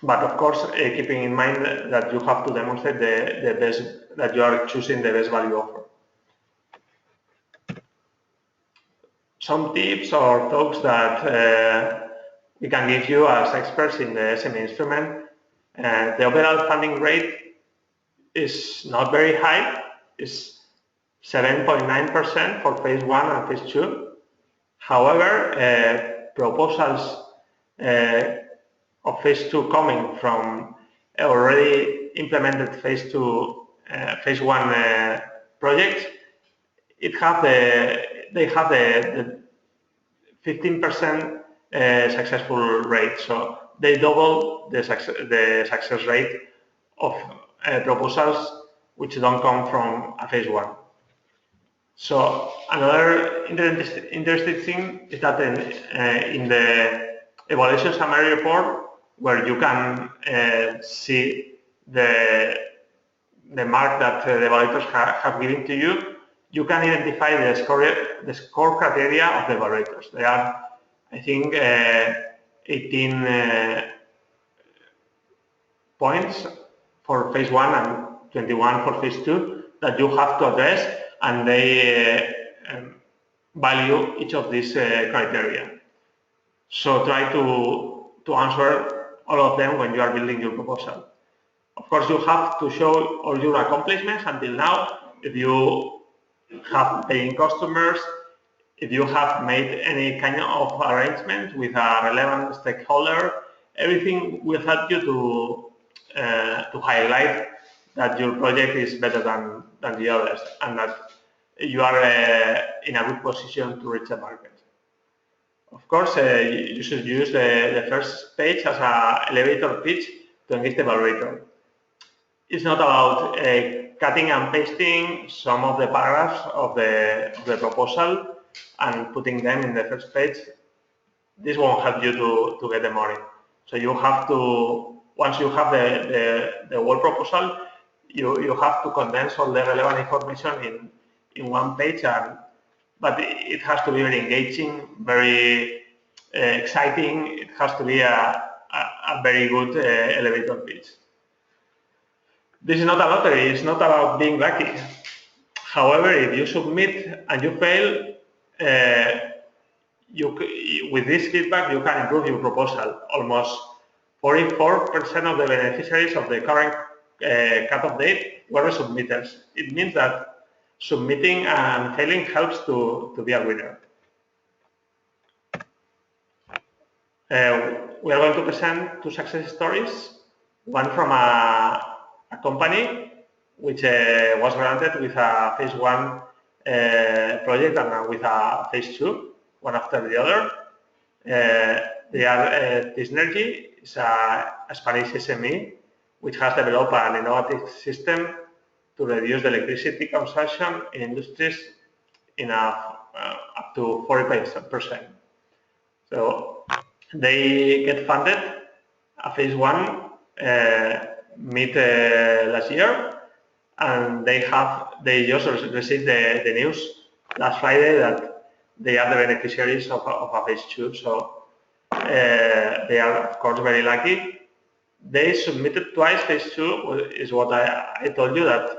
But of course, keeping in mind that you have to demonstrate the best, that you are choosing the best value offer. Some tips or talks that we can give you as experts in the SME instrument. The overall funding rate is not very high. It's 7.9% for phase 1 and phase 2. However, proposals of phase 2 coming from already implemented phase 1 projects, they have the 15% successful rate. So they double the success rate of proposals which don't come from a phase 1. So another interesting thing is that in the evaluation summary report, where you can see the mark that the evaluators have given to you, you can identify the score criteria of the evaluators. There are, I think, 18 points for phase 1 and 21 for phase 2 that you have to address, and they value each of these criteria. So try to answer all of them when you are building your proposal. Of course, you have to show all your accomplishments until now. If you have paying customers, if you have made any kind of arrangement with a relevant stakeholder, everything will help you to highlight that your project is better than the others, and that you are in a good position to reach the market. Of course, you should use the first page as an elevator pitch to engage the evaluator. It's not about cutting and pasting some of the paragraphs of the proposal and putting them in the first page. This won't help you to get the money. So you have to, once you have the whole proposal, you have to condense all the relevant information in one page, but it has to be very engaging, very exciting. It has to be a very good elevator pitch. This is not a lottery. It's not about being lucky. However, if you submit and you fail, with this feedback, you can improve your proposal. Almost 44% of the beneficiaries of the current cut-off date were resubmitters. It means that submitting and failing helps to be a winner. We are going to present 2 success stories. One from a company which was granted with a phase 1 project and with a phase 2, one after the other. They are Tisnergy. It's a Spanish SME which has developed an innovative system to reduce the electricity consumption in industries in up to 40%. So they get funded a phase one meet last year, and they just received the news last Friday that they are the beneficiaries of a phase two. So they are of course very lucky. They submitted twice phase two, is what I told you, that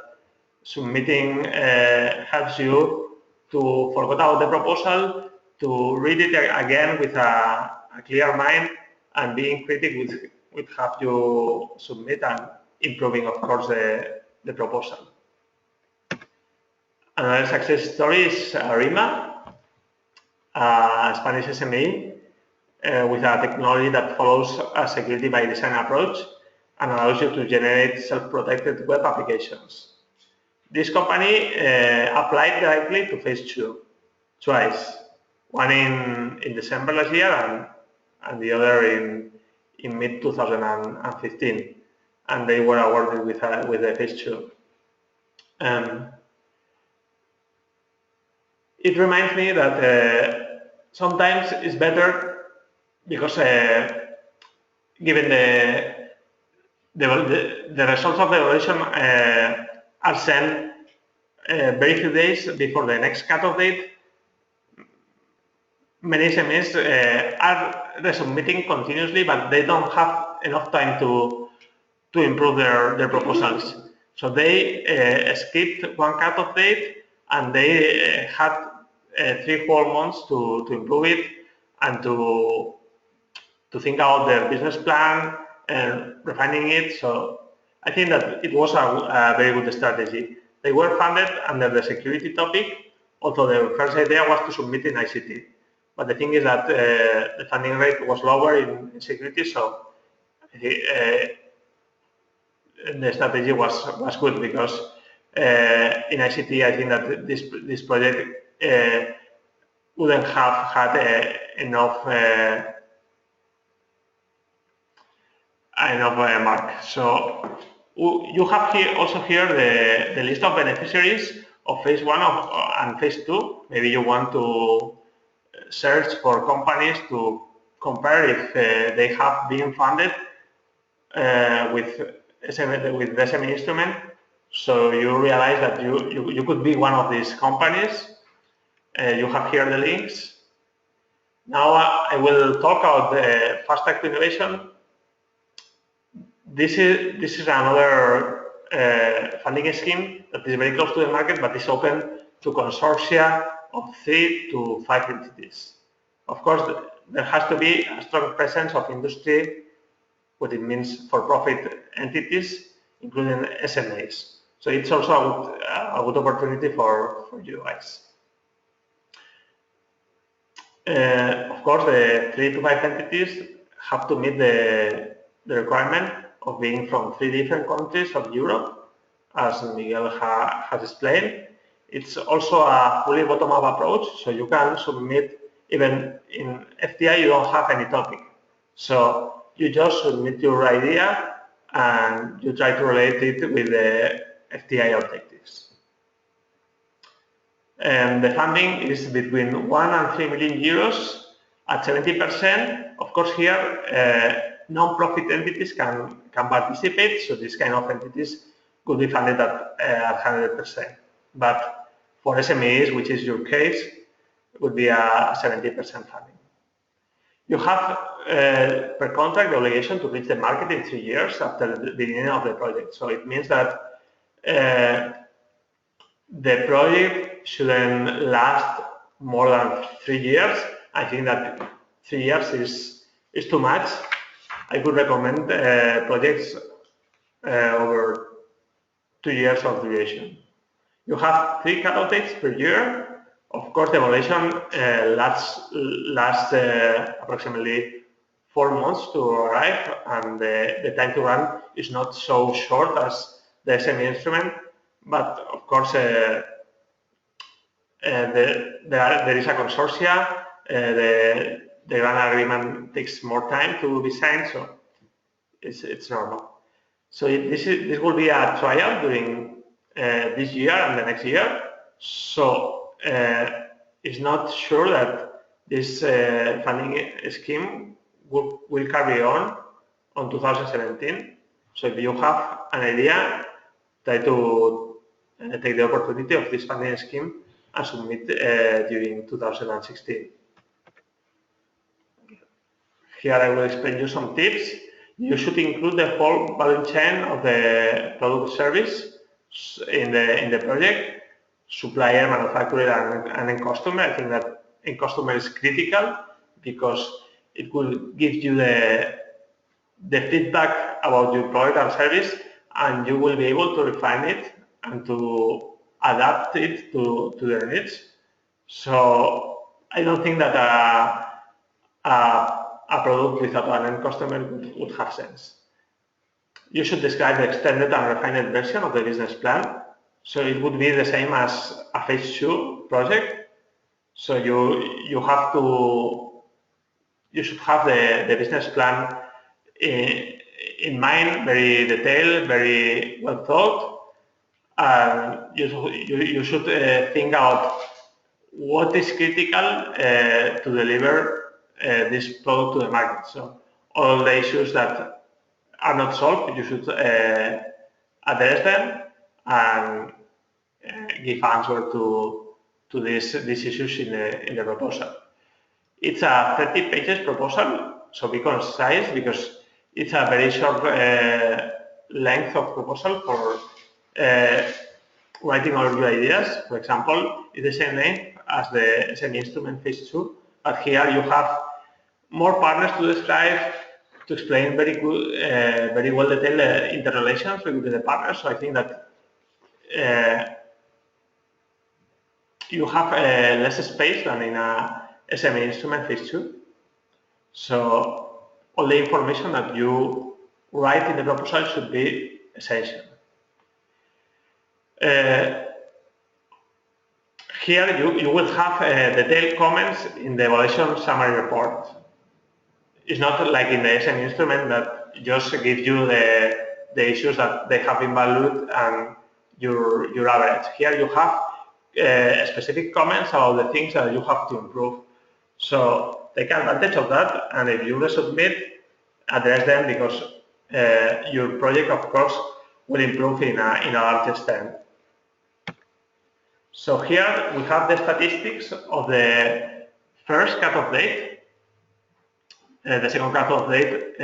submitting helps you to forget about the proposal, to read it again with a clear mind, and being critical with how you submit, and improving, of course, the proposal. Another success story is Arima, a Spanish SME with a technology that follows a security by design approach and allows you to generate self-protected web applications. This company applied directly to phase two twice, one in December last year and the other in mid 2015, and they were awarded with the phase two. It reminds me that sometimes it's better, because given the results of the evaluation are sent very few days before the next cutoff date, many SMEs are resubmitting continuously, but they don't have enough time to improve their proposals. So they skipped one cutoff date, and they had 3-4 months to improve it and to think about their business plan and refining it. So I think that it was a very good strategy. They were funded under the security topic, although their first idea was to submit in ICT. But the thing is that the funding rate was lower in security, so the strategy was good, because in ICT I think that this project wouldn't have had enough mark. So you have here the list of beneficiaries of phase one and phase two. Maybe you want to search for companies to compare if they have been funded with the SME instrument. So you realize that you could be one of these companies. You have here the links. Now I will talk about the fast track to innovation. This is another funding scheme that is very close to the market, but is open to consortia of 3 to 5 entities. Of course, there has to be a strong presence of industry, what it means for-profit entities, including SMEs. So it's also a good opportunity for you guys. Of course, the 3 to 5 entities have to meet the requirement of being from 3 different countries of Europe, as Miguel has explained. It's also a fully bottom-up approach, so you can submit, even in FTI you don't have any topic. So you just submit your idea and you try to relate it with the FTI objectives. And the funding is between 1 and 3 million euros at 70%. Of course, here non-profit entities can participate, so this kind of entities could be funded at 100%. But for SMEs, which is your case, it would be a 70% funding. You have, per contract, the obligation to reach the market in 3 years after the beginning of the project. So it means that the project shouldn't last more than 3 years. I think that 3 years is too much. I could recommend projects over 2 years of duration. You have 3 cutoff dates per year. Of course, the evaluation lasts approximately 4 months to arrive, and the time to run is not so short as the SME instrument. But of course, there is a consortia. The grant agreement takes more time to be signed, so it's normal. So this will be a trial during this year and the next year. So it's not sure that this funding scheme will carry on. on 2017. So if you have an idea, try to take the opportunity of this funding scheme and submit during 2016. Here I will explain you some tips. You should include the whole value chain of the product service in the project, supplier, manufacturer, and end customer. I think that end customer is critical because it will give you the feedback about your product and service, and you will be able to refine it and to adapt it to their needs. So I don't think that a product without an end customer would have sense. You should describe the extended and refined version of the business plan. So it would be the same as a phase 2 project. So you should have the business plan in mind, very detailed, very well thought, and you should think about what is critical to deliver this product to the market. So all the issues that are not solved, you should address them and give answer to these issues in the proposal. It's a 30 pages proposal, so be concise because it's a very short length of proposal for writing all your ideas. For example, it's the same length as the SME instrument phase 2, but here you have more partners to describe, to explain very good, very well detailed interrelations with the partners. So I think that you have less space than in a SME instrument phase 2. So all the information that you write in the proposal should be essential. Here you will have detailed comments in the evaluation summary report. It's not like in the SME instrument that just gives you the issues that they have been valued and your average. Here you have specific comments about the things that you have to improve. So take advantage of that, and if you resubmit, address them because your project, of course, will improve in a large extent. So here we have the statistics of the first cutoff date. The second cutoff date,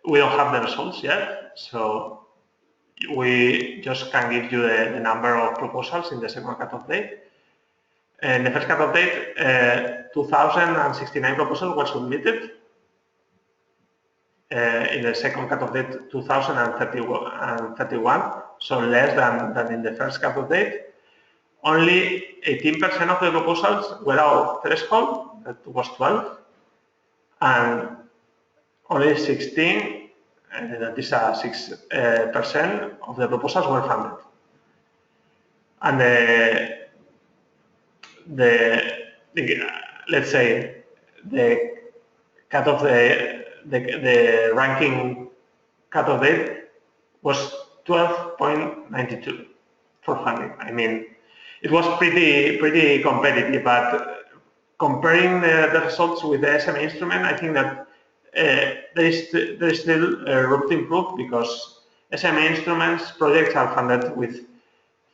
we don't have the results yet, so we just can give you the number of proposals in the second cutoff date. In the first cutoff date, 2,069 proposals were submitted. In the second cutoff date, 2,031, so less than in the first cutoff date. Only 18% of the proposals were out of threshold, that was 12, and only 16, that is 6% of the proposals were funded. And let's say the cutoff, the ranking cutoff date was 12.92 for funding. I mean, it was pretty competitive, but comparing the results with the SME instrument, I think that there is still room to improve because SME instruments projects are funded with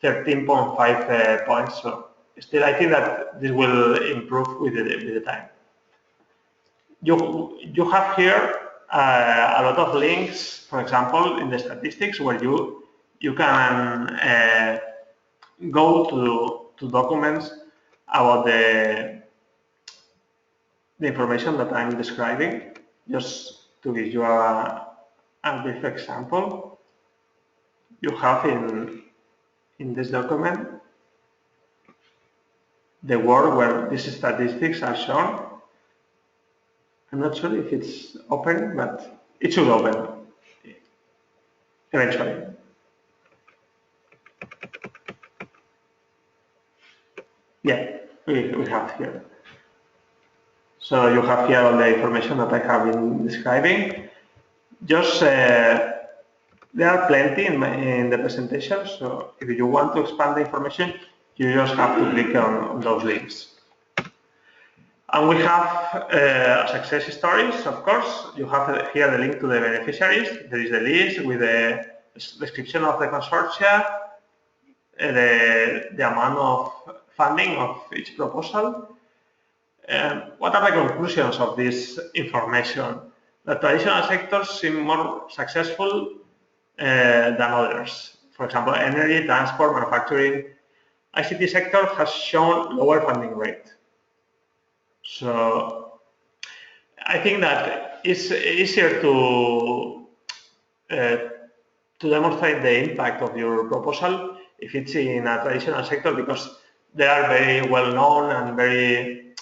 13.5 points. So still, I think that this will improve with the time. You have here a lot of links, for example, in the statistics where you can go to documents about the information that I'm describing. Just to give you a brief example, you have in this document the word where these statistics are shown. I'm not sure if it's open, but it should open eventually. Yeah, we have here. So you have here all the information that I have been describing. Just there are plenty in the presentation, so if you want to expand the information, you just have to click on those links. And we have success stories, of course. You have here the link to the beneficiaries. There is the list with the description of the consortia, the amount of funding of each proposal. What are the conclusions of this information? The traditional sectors seem more successful than others. For example, energy, transport, manufacturing. ICT sector has shown lower funding rate. So I think that it's easier to demonstrate the impact of your proposal if it's in a traditional sector, because they are very well known and very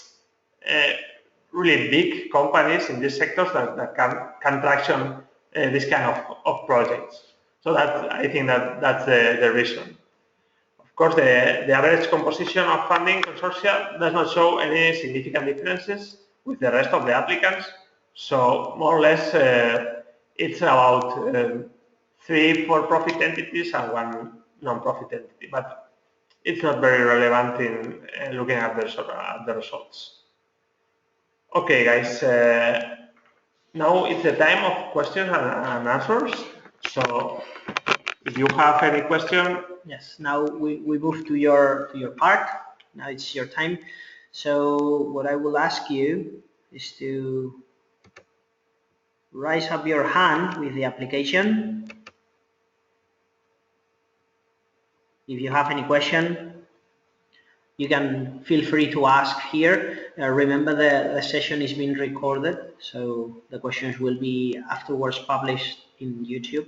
really big companies in these sectors that can traction this kind of projects. So that I think that's the reason. Of course, the average composition of funding consortia does not show any significant differences with the rest of the applicants. So more or less, it's about 3 for-profit entities and 1 non-profit entity, but it's not very relevant in looking at the results. Okay, guys, now it's the time of questions and answers. So if you have any question. Yes, now we move to your part. Now it's your time. So what I will ask you is to raise up your hand with the application. If you have any question, you can feel free to ask here. Remember the session is being recorded, so the questions will be afterwards published in YouTube.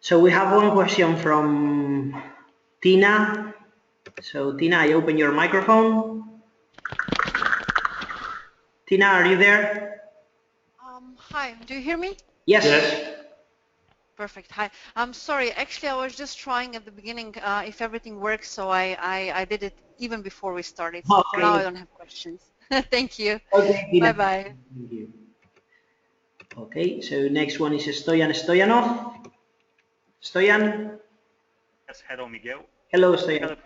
So we have one question from Tina. So Tina, I open your microphone. Tina, are you there? Hi, do you hear me? Yes. Yes. Perfect. Hi. I'm sorry. Actually, I was just trying at the beginning if everything works, so I did it even before we started. So Okay. for now, I don't have questions. Thank you. Okay, Tina. Bye-bye. Thank you. Okay, so next one is Stoyan Stoyanov. Stoyan? Yes, hello, Miguel. Hello, Stoyan.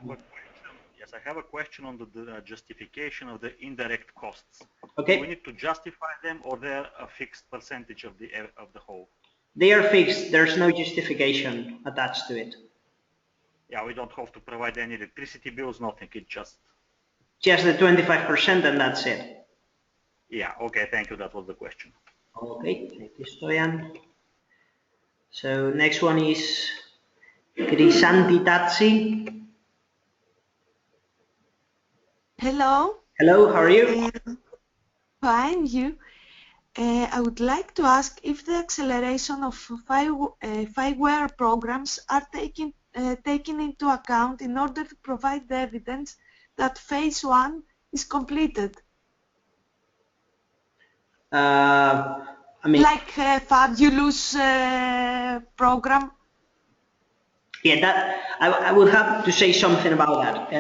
Yes, I have a question on the justification of the indirect costs. Okay. Do we need to justify them, or they're a fixed percentage of the whole? They are fixed. There's no justification attached to it. Yeah, we don't have to provide any electricity bills, nothing. It's just the 25% and that's it. Yeah, okay, thank you. That was the question. Okay, thank you, Stoyan. So next one is Crisanti Tazzi. Hello. Hello, how are you? Fine, you. I would like to ask if the acceleration of 5-year programs are taken into account in order to provide the evidence that phase 1 is completed. I mean, like a fabulous program. Yeah, that I would have to say something about that.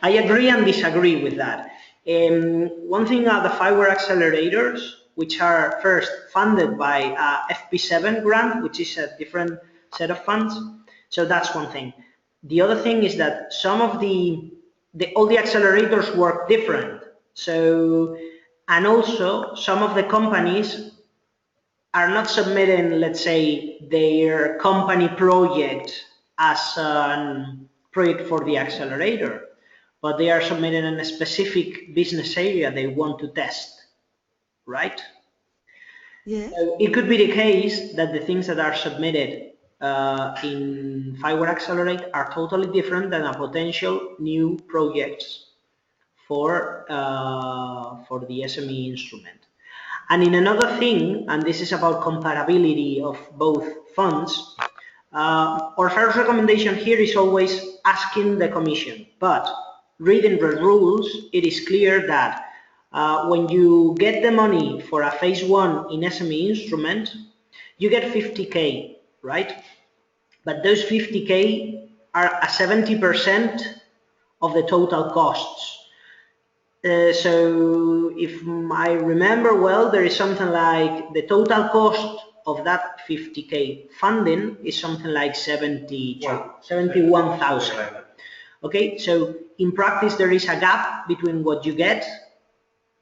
I agree and disagree with that. One thing are the 5-year accelerators, which are first funded by FP7 grant, which is a different set of funds. So that's one thing. The other thing is that some of all the accelerators work different. So, and also some of the companies are not submitting, let's say, their company project as a project for the accelerator, but they are submitting in a specific business area they want to test, right? Yes. So it could be the case that the things that are submitted in 5-year Accelerate are totally different than a potential new projects for the SME instrument. And in another thing, and this is about comparability of both funds, our first recommendation here is always asking the Commission, but reading the rules, it is clear that when you get the money for a phase 1 in SME instrument, you get 50K, right? But those 50K are a 70% of the total costs. So if I remember well, there is something like the total cost of that 50K funding is something like 71,000. Okay, so in practice there is a gap between what you get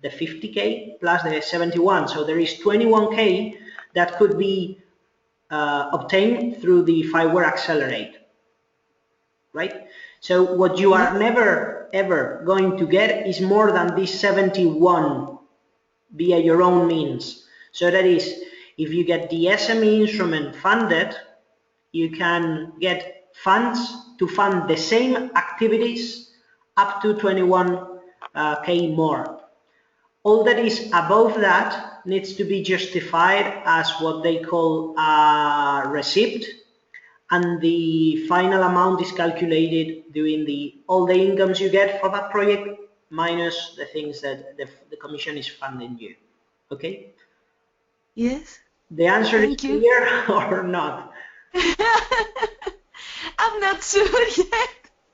the 50K plus the 71. So there is 21K that could be obtained through the FIWARE Accelerate, right? So what you are never ever going to get is more than this 71 via your own means. So that is, if you get the SME instrument funded, you can get funds to fund the same activities up to 21K more. All that is above that needs to be justified as what they call a receipt, and the final amount is calculated doing all the incomes you get for that project minus the things that the commission is funding you. Okay? Yes. The answer is Thank you. clear or not? I'm not sure yet.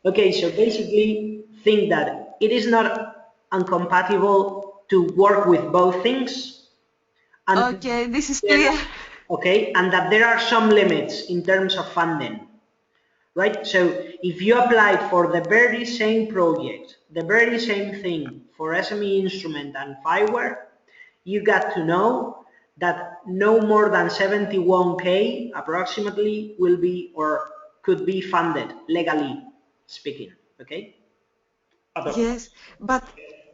Okay, so basically think that it is not incompatible to work with both things. And Okay, this is clear. okay, and that there are some limits in terms of funding, right? So if you applied for the very same project, the very same thing for SME Instrument and FIWARE, you got to know that no more than 71K approximately will be or could be funded legally speaking, okay? Yes, but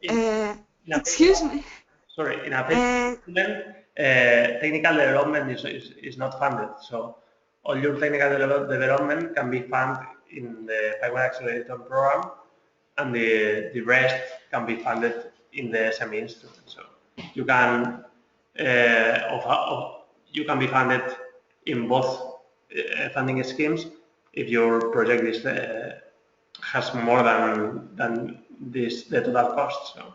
In a excuse me. Sorry, in a phase technical development is not funded. So all your technical development can be funded in the FIWARE Accelerator program, and the rest can be funded in the SME instrument. So you can you can be funded in both funding schemes if your project is has more than the total cost. So.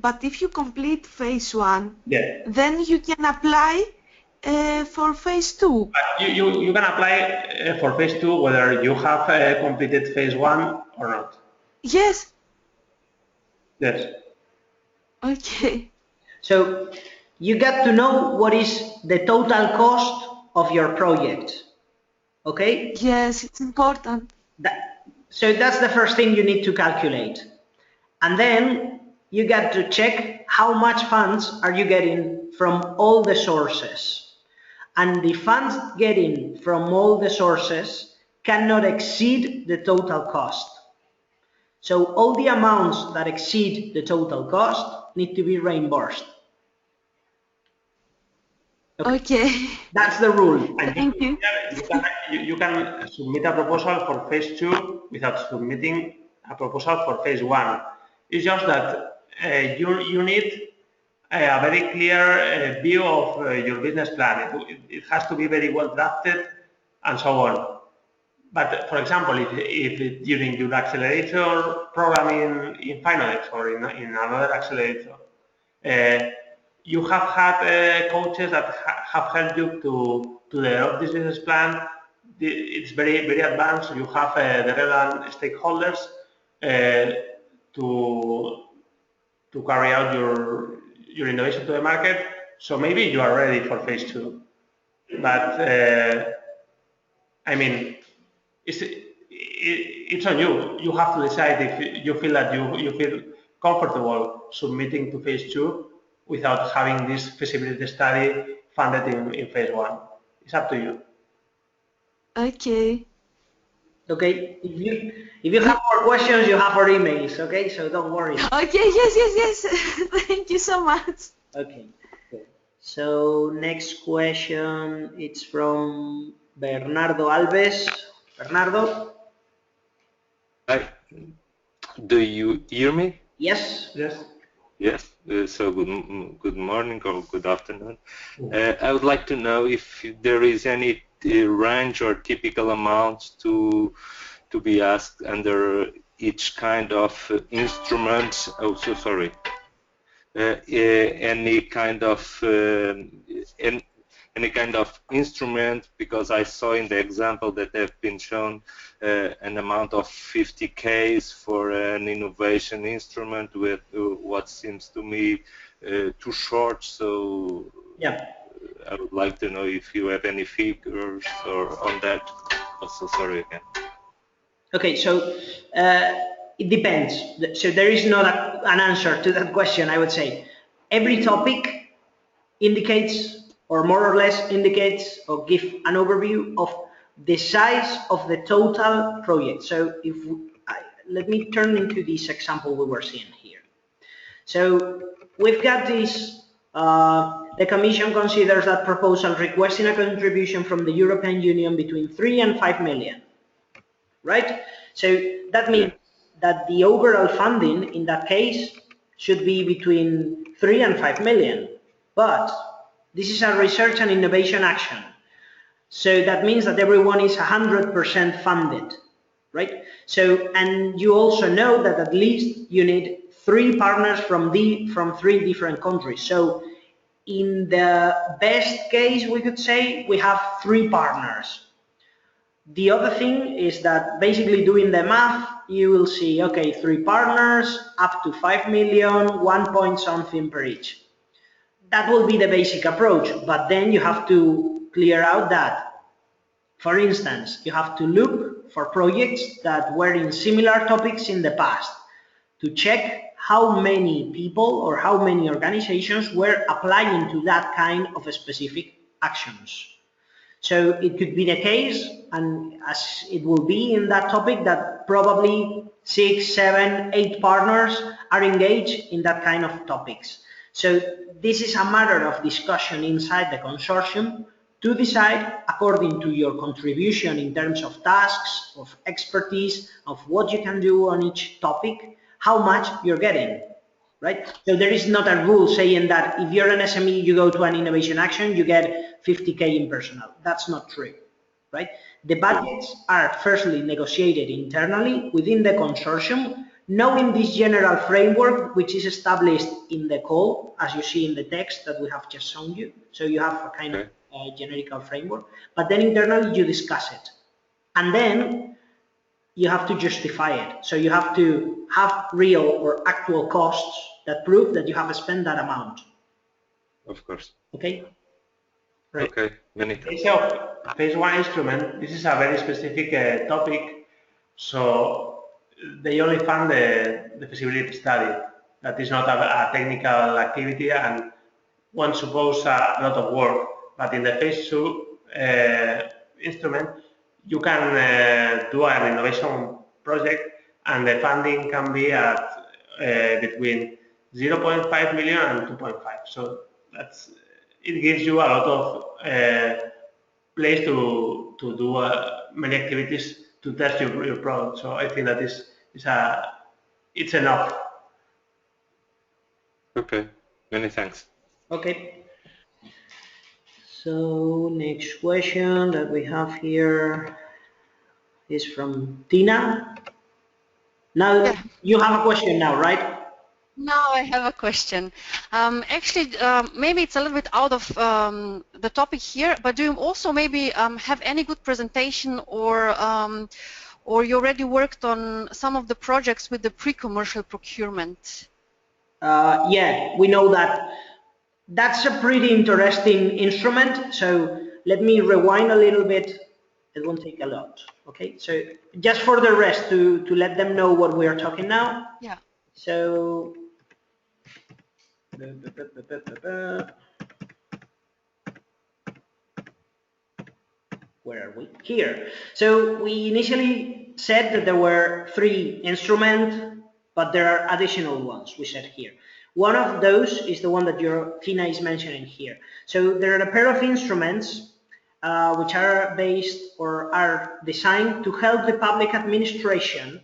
But if you complete phase 1, Yeah. then you can apply for phase 2. You can apply for phase 2 whether you have completed phase 1 or not. Yes. Yes. Okay. So you got to know what is the total cost of your project, okay? Yes, it's important. So that's the first thing you need to calculate. And then you got to check how much funds are you getting from all the sources. And the funds getting from all the sources cannot exceed the total cost. So all the amounts that exceed the total cost need to be reimbursed. Okay. That's the rule. And Thank you. you can submit a proposal for phase 2 without submitting a proposal for phase 1. It's just that you need a very clear view of your business plan. It has to be very well drafted and so on. But for example, if during your accelerator program in FINODEX or in another accelerator, you have had coaches that have helped you to develop this business plan. It's very advanced. You have the relevant stakeholders to carry out your innovation to the market. So maybe you are ready for phase 2. But I mean, it's on you. You have to decide if you feel that you feel comfortable submitting to phase 2 without having this feasibility study funded in phase 1. It's up to you. Okay. Okay, if you have more questions, you have our emails, okay? So don't worry. Okay, yes. Thank you so much. Okay, good. So next question, it's from Bernardo Alves. Bernardo? Hi. Do you hear me? Yes? Yes. Yes. So good morning or good afternoon. I would like to know if there is any range or typical amounts to be asked under each kind of instrument. Oh, so sorry. Any kind of instrument, because I saw in the example that have been shown an amount of 50Ks for an innovation instrument with what seems to me too short. So Yeah. I would like to know if you have any figures or on that. Also, sorry again. Okay, so it depends. So there is not an answer to that question, I would say. Every topic indicates, or more or less indicates, or give an overview of the size of the total project. So if let me turn into this example we were seeing here. So we've got this, the Commission considers that proposal requesting a contribution from the European Union between 3 and 5 million, right? So that means that the overall funding in that case should be between 3 and 5 million. But this is a research and innovation action. So that means that everyone is 100% funded, right? So, and you also know that at least you need 3 partners from 3 different countries. So in the best case, we could say we have 3 partners. The other thing is that basically doing the math, you will see, okay, 3 partners, up to 5 million, 1 point something per each. That will be the basic approach, but then you have to clear out that, for instance, you have to look for projects that were in similar topics in the past to check how many people or how many organizations were applying to that kind of specific actions. So it could be the case, and as it will be in that topic, that probably 6, 7, 8 partners are engaged in that kind of topics. So this is a matter of discussion inside the consortium to decide, according to your contribution in terms of tasks, of expertise, of what you can do on each topic, how much you're getting, right? So there is not a rule saying that if you're an SME, you go to an innovation action, you get 50K in personnel. That's not true, right? The budgets are firstly negotiated internally within the consortium, knowing this general framework, which is established in the call, as you see in the text that we have just shown you. So you have a kind of generical framework, but then internally you discuss it. And then you have to justify it. So you have to have real or actual costs that prove that you have spent that amount. Of course. Okay? Right. Okay, many thanks. Phase 1 instrument, this is a very specific topic, so they only fund the feasibility study. That is not a technical activity and one suppose a lot of work. But in the phase 2 instrument, you can do an innovation project and the funding can be at between 0.5 million and 2.5. So it gives you a lot of place to do many activities to test your product. So I think that it's enough. Okay, many thanks. Okay. So next question that we have here is from Tina. Now you have a question now, right? Now I have a question. Actually, maybe it's a little bit out of the topic here, but do you also maybe have any good presentation or you already worked on some of the projects with the pre-commercial procurement? Yeah, we know that. That's a pretty interesting instrument. So let me rewind a little bit. It won't take a lot. Okay, so just for the rest to let them know what we are talking now. Yeah. So where are we? Here. So we initially said that there were 3 instruments, but there are additional ones we said here. One of those is the one that Tina is mentioning here. So there are a pair of instruments which are based or are designed to help the public administration,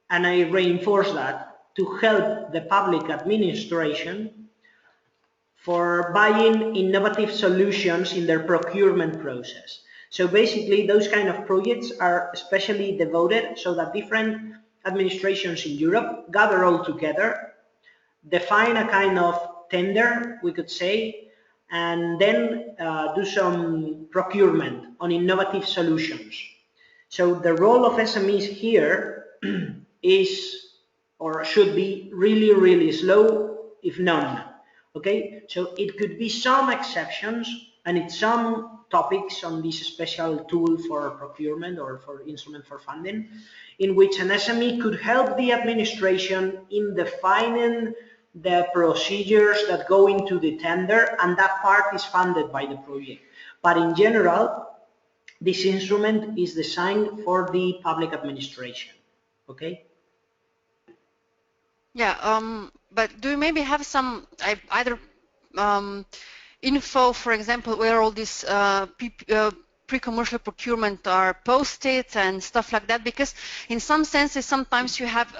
and I reinforce that, to help the public administration for buying innovative solutions in their procurement process. So basically those kind of projects are especially devoted so that different administrations in Europe gather all together, define a kind of tender, we could say, and then do some procurement on innovative solutions. So the role of SMEs here is or should be really, really slow, if none. Okay, so it could be some exceptions and it's some topics on this special tool for procurement or for instrument for funding, in which an SME could help the administration in defining the procedures that go into the tender, and that part is funded by the project. But in general, this instrument is designed for the public administration. Okay? Yeah, but do you maybe have some either info, for example, where all these pre-commercial procurement are posted and stuff like that? Because in some senses, sometimes you have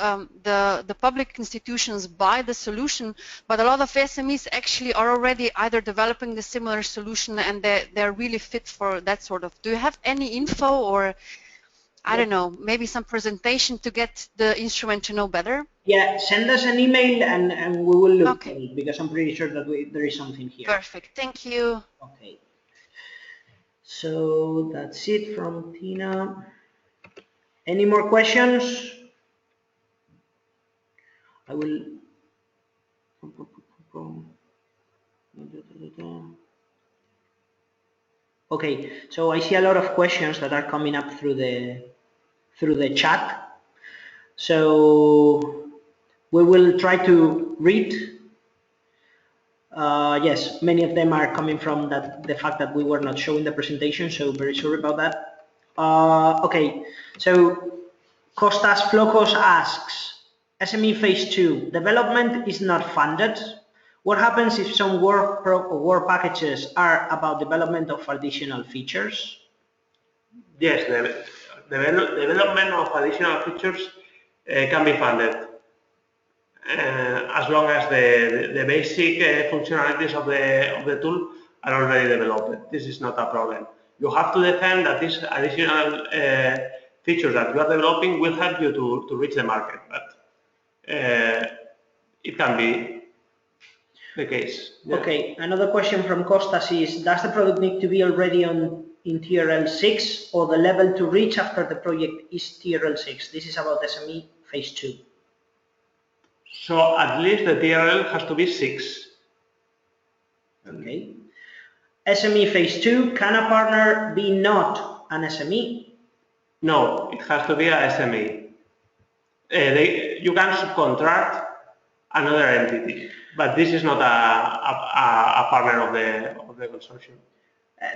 the public institutions buy the solution, but a lot of SMEs actually are already either developing the similar solution and they're really fit for that sort of. Do you have any info or, I don't know, maybe some presentation to get the instrument to know better? Yeah, send us an email and we will look at it, because I'm pretty sure that there is something here. Perfect, thank you. Okay. So that's it from Tina. Any more questions? I will. Okay, so I see a lot of questions that are coming up through the chat. So we will try to read. Yes, many of them are coming from the fact that we were not showing the presentation, so very sorry about that. Okay, so Kostas Flokos asks, SME Phase 2, development is not funded. What happens if some work packages are about development of additional features? Yes, the development of additional features can be funded. As long as the basic functionalities of the tool are already developed. This is not a problem. You have to defend that these additional features that you are developing will help you to reach the market, but it can be the case. Yeah. Okay, another question from Kostas is, does the product need to be already in TRL 6 or the level to reach after the project is TRL 6? This is about SME Phase 2. So at least the TRL has to be 6. Okay. SME Phase 2, can a partner be not an SME? No, it has to be a SME. You can subcontract another entity, but this is not a partner of the consortium.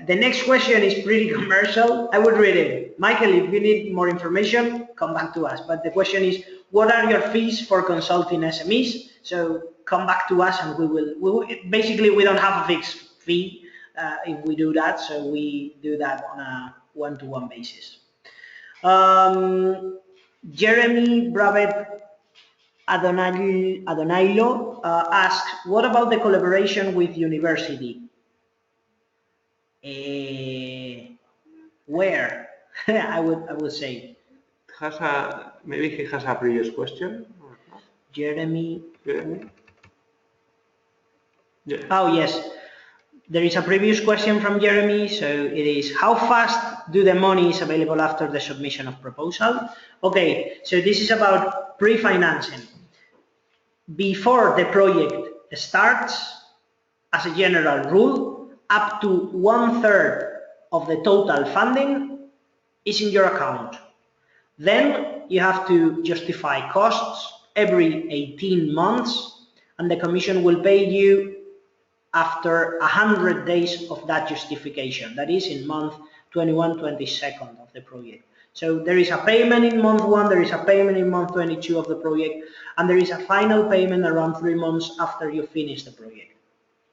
The next question is pretty commercial. I would read it. Michael, if you need more information, come back to us. But the question is, what are your fees for consulting SMEs? So come back to us and we will basically, we don't have a fixed fee if we do that. So we do that on a one-to-one basis. Jeremy Bravet Adonailo asks, what about the collaboration with university? Where? I would say. Maybe he has a previous question. Jeremy. Yeah. Oh yes, there is a previous question from Jeremy. So it is, how fast do the monies available after the submission of proposal? Okay, so this is about pre-financing. Before the project starts, as a general rule, up to 1/3 of the total funding is in your account. Then you have to justify costs every 18 months, and the Commission will pay you after 100 days of that justification. That is in month 21, 22nd of the project. So there is a payment in month 1, there is a payment in month 22 of the project, and there is a final payment around 3 months after you finish the project.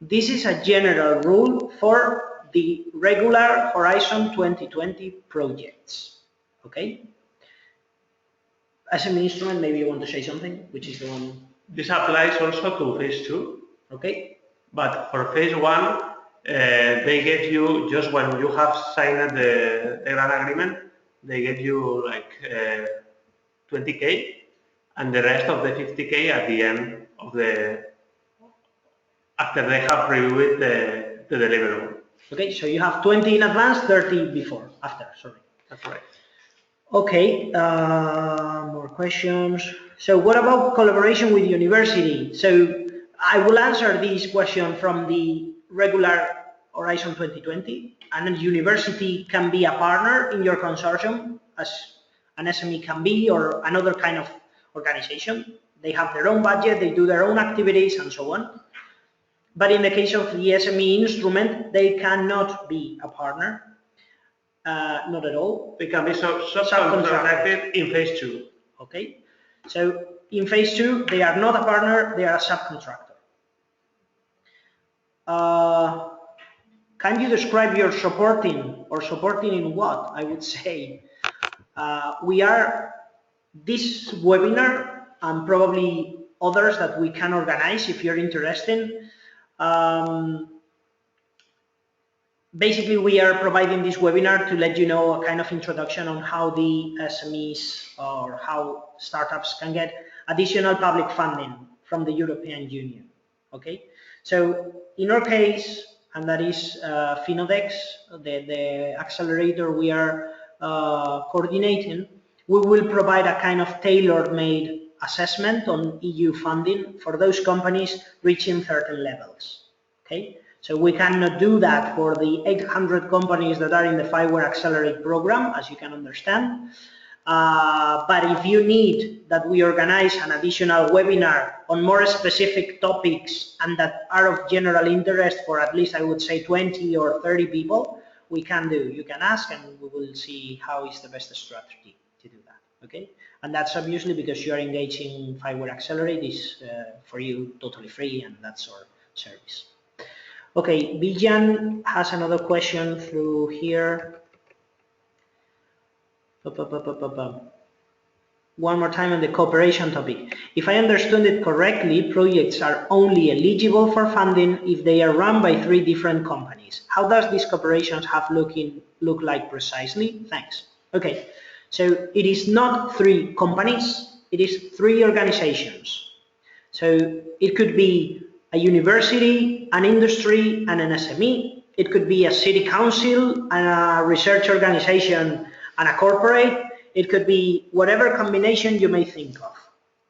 This is a general rule for the regular Horizon 2020 projects. Okay? As an instrument, maybe you want to say something, which is the one. This applies also to Phase 2. Okay. But for Phase 1, they get you, just when you have signed the grant agreement, they get you like 20K, and the rest of the 50K at the end of after they have reviewed the deliverable. Okay, so you have 20 in advance, 30 before, after, sorry. That's right. Okay, more questions. So what about collaboration with university? So I will answer this question from the regular Horizon 2020, and a university can be a partner in your consortium, as an SME can be, or another kind of organization. They have their own budget, they do their own activities, and so on. But in the case of the SME instrument, they cannot be a partner. Not at all. They can be subcontracted in phase 2. Okay. So in phase 2, they are not a partner, they are a subcontractor. Can you describe your supporting, or supporting in what? I would say we are, this webinar and probably others that we can organize if you're interested. Basically, we are providing this webinar to let you know a kind of introduction on how the SMEs or how startups can get additional public funding from the European Union. Okay, so in our case, and that is FINODEX, the accelerator we are coordinating, we will provide a kind of tailor-made assessment on EU funding for those companies reaching certain levels. Okay. So we cannot do that for the 800 companies that are in the FIWARE Accelerate program, as you can understand. But if you need that we organize an additional webinar on more specific topics and that are of general interest for at least, I would say, 20 or 30 people, we can do. You can ask and we will see how is the best strategy to do that. Okay? And that's obviously because you are engaging FIWARE Accelerate is for you totally free, and that's our service. Okay, Bijan has another question through here. One more time on the cooperation topic. If I understood it correctly, projects are only eligible for funding if they are run by 3 different companies. How does these cooperations look like precisely? Thanks. Okay, so it is not 3 companies, it is 3 organizations. So it could be a university, an industry, and an SME. It could be a city council and a research organization and a corporate. It could be whatever combination you may think of.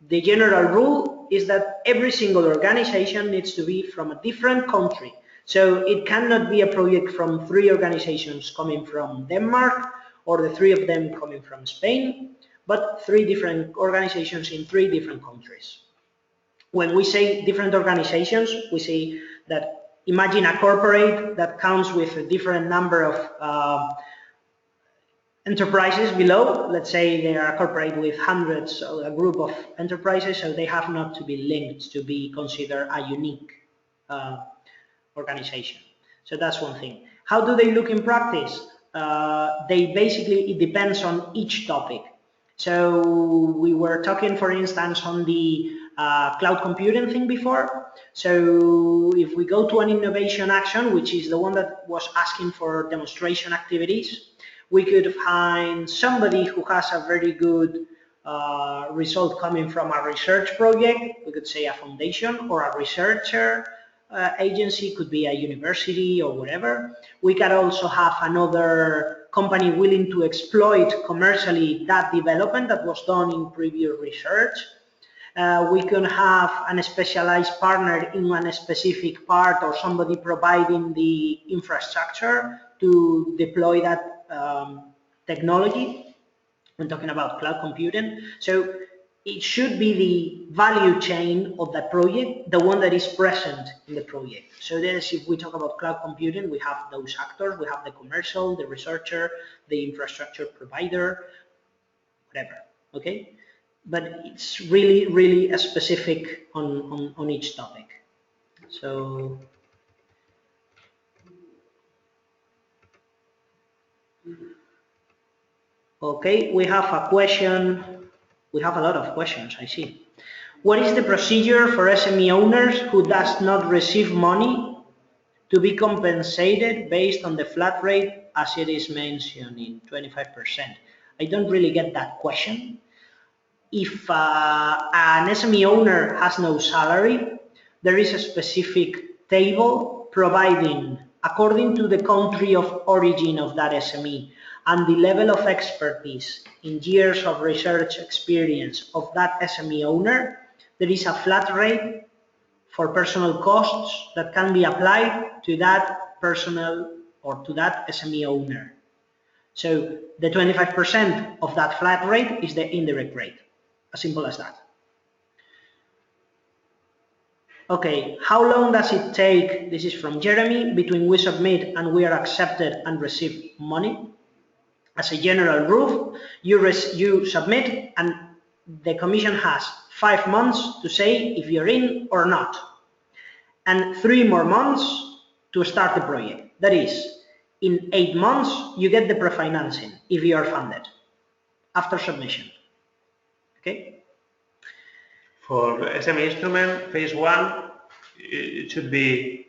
The general rule is that every single organization needs to be from a different country. So it cannot be a project from 3 organizations coming from Denmark or the 3 of them coming from Spain, but 3 different organizations in 3 different countries. When we say different organizations, we say that imagine a corporate that comes with a different number of enterprises below. Let's say they are a corporate with hundreds, or a group of enterprises, so they have not to be linked to be considered a unique organization. So that's one thing. How do they look in practice? They basically, it depends on each topic. So we were talking, for instance, on the cloud computing thing before. So if we go to an innovation action, which is the one that was asking for demonstration activities, we could find somebody who has a very good result coming from a research project. We could say a foundation or a researcher agency, could be a university or whatever. We can also have another company willing to exploit commercially that development that was done in previous research. We can have a specialized partner in one specific part, or somebody providing the infrastructure to deploy that technology. I'm talking about cloud computing. So it should be the value chain of that project, the one that is present in the project. So there's, if we talk about cloud computing, we have those actors. We have the commercial, the researcher, the infrastructure provider, whatever. Okay. But it's really, really specific on each topic. So okay, we have a question. We have a lot of questions, I see. What is the procedure for SME owners who does not receive money to be compensated based on the flat rate as it is mentioned in 25%? I don't really get that question. If an SME owner has no salary, there is a specific table providing, according to the country of origin of that SME and the level of expertise in years of research experience of that SME owner, there is a flat rate for personal costs that can be applied to that personnel or to that SME owner. So the 25% of that flat rate is the indirect rate, as simple as that. Okay, how long does it take, this is from Jeremy, between we submit and we are accepted and receive money? As a general rule, you submit and the commission has 5 months to say if you're in or not, and 3 more months to start the project. That is, in 8 months, you get the pre-financing if you are funded after submission. Okay? For SME instrument, phase 1, it should be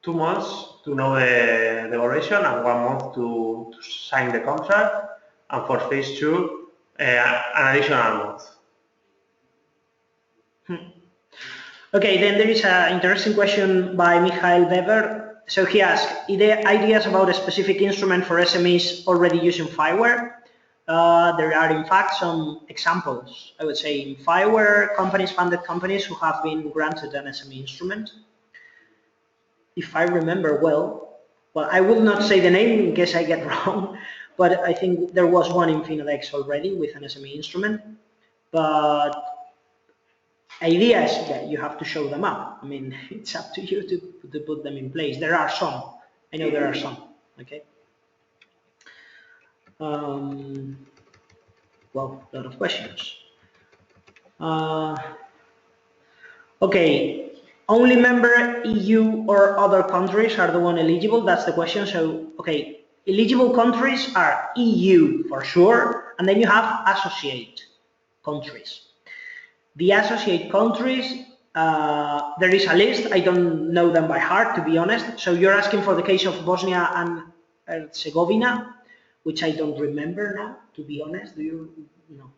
2 months to know the evaluation and 1 month to sign the contract. And for phase 2, an additional month. Okay, then there is an interesting question by Michael Weber. So he asked, are there ideas about a specific instrument for SMEs already using FIWARE? There are in fact some examples, I would say, in FIWARE, funded companies who have been granted an SME instrument. If I remember well, I will not say the name in case I get wrong, but I think there was one in FINODEX already with an SME instrument. But idea is that you have to show them up. I mean, it's up to you to put them in place. There are some. I know there are some. Okay. Well, a lot of questions. Okay. Only member EU or other countries are the one eligible. That's the question. So, okay, eligible countries are EU for sure, and then you have associate countries. The associate countries, there is a list. I don't know them by heart, to be honest. So you're asking for the case of Bosnia and Herzegovina, which I don't remember now, to be honest. Do you know?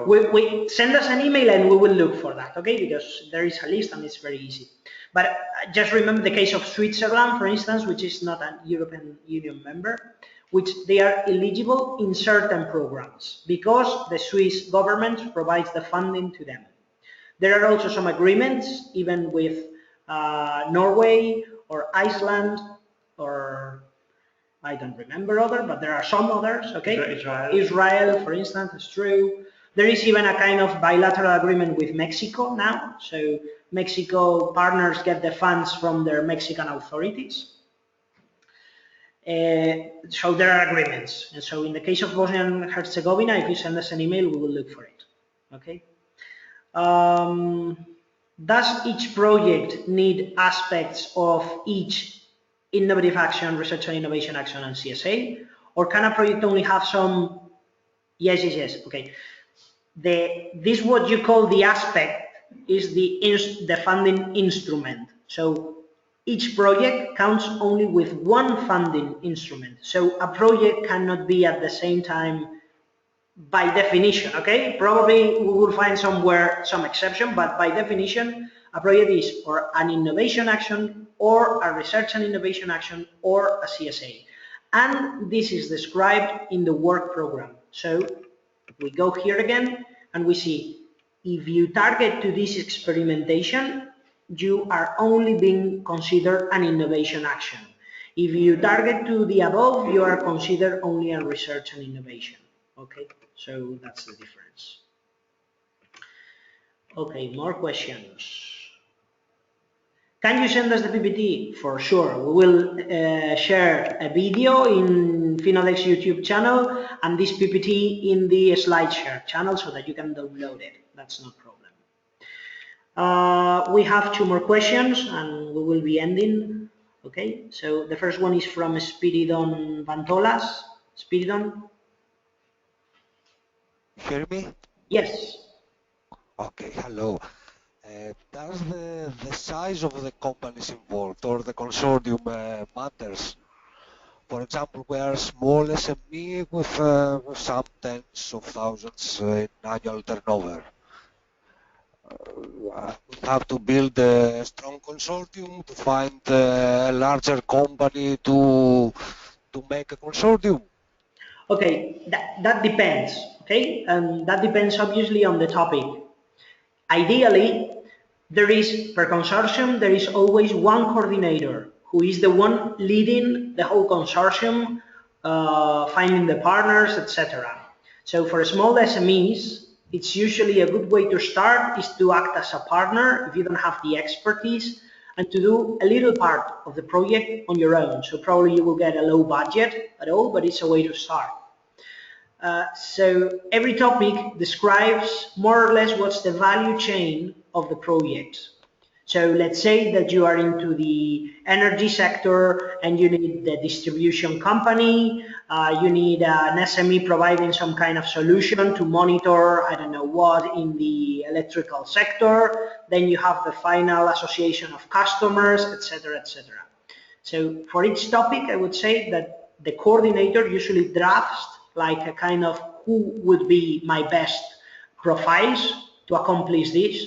We send us an email and we will look for that, okay? Because there is a list and it's very easy. But just remember the case of Switzerland, for instance, which is not a European Union member, which they are eligible in certain programs because the Swiss government provides the funding to them. There are also some agreements, even with Norway or Iceland or I don't remember other, but there are some others, okay? Israel, for instance, is true. There is even a kind of bilateral agreement with Mexico now. So Mexico partners get the funds from their Mexican authorities. So there are agreements. And so in the case of Bosnia and Herzegovina, if you send us an email, we will look for it, okay? Does each project need aspects of each innovative action, research and innovation action, and CSA? Or can a project only have some? Yes, okay. This what you call the aspect is the funding instrument. So each project counts only with one funding instrument. So a project cannot be at the same time by definition, okay? Probably we will find somewhere some exception, but by definition, a project is or an innovation action or a research and innovation action or a CSA. And this is described in the work program. So we go here again and we see if you target to this experimentation, you are only being considered an innovation action. If you target to the above, you are considered only a research and innovation. Okay, so that's the difference. Okay, more questions. Can you send us the PPT? For sure. We will share a video in FINODEX YouTube channel and this PPT in the SlideShare channel so that you can download it. That's no problem. We have 2 more questions and we will be ending. Okay, so the first one is from Spiridon Vantolas. Spiridon? Hear me? Yes. Okay, hello. Does the size of the companies involved or the consortium matters? For example, we are a small SME with some tens of thousands in annual turnover. We have to build a strong consortium to find a larger company to make a consortium. Okay, that depends, okay? And that depends obviously on the topic. Ideally, there is, per consortium, there is always one coordinator who is the one leading the whole consortium, finding the partners, etc. So for small SMEs, it's usually a good way to start is to act as a partner if you don't have the expertise, and to do a little part of the project on your own. So probably you will get a low budget at all, but it's a way to start. So every topic describes more or less what's the value chain of the project. So let's say that you are into the energy sector and you need the distribution company, you need an SME providing some kind of solution to monitor, I don't know what, in the electrical sector. Then you have the final association of customers, etc., etc. So for each topic, I would say that the coordinator usually drafts like a kind of who would be my best profiles to accomplish this.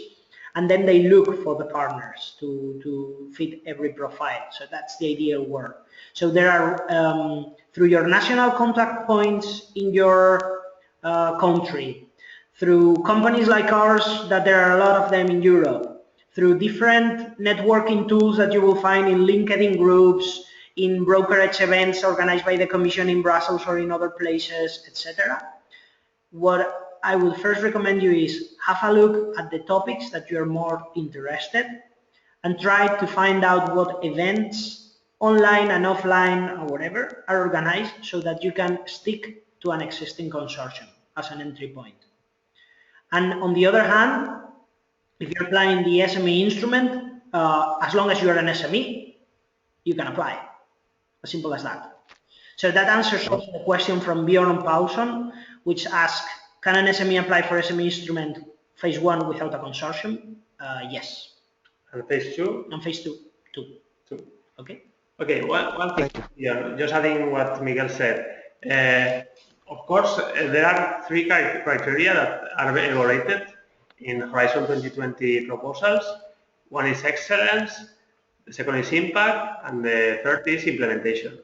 And then they look for the partners to fit every profile. So that's the ideal world. So there are, through your national contact points in your country, through companies like ours, that there are a lot of them in Europe, through different networking tools that you will find in LinkedIn groups, in brokerage events organized by the Commission in Brussels or in other places, etc. What I would first recommend you is have a look at the topics that you're more interested and try to find out what events, online and offline or whatever, are organized so that you can stick to an existing consortium as an entry point. And on the other hand, if you're applying the SME instrument, as long as you're an SME, you can apply. As simple as that. So that answers also the question from Bjorn Paulson, which asks, can an SME apply for SME instrument phase 1 without a consortium? Yes. And phase 2? And phase 2, too. Okay. Okay, one thing here, just adding what Miguel said. Of course, there are 3 criteria that are evaluated in Horizon 2020 proposals. One is excellence, the second is impact, and the third is implementation.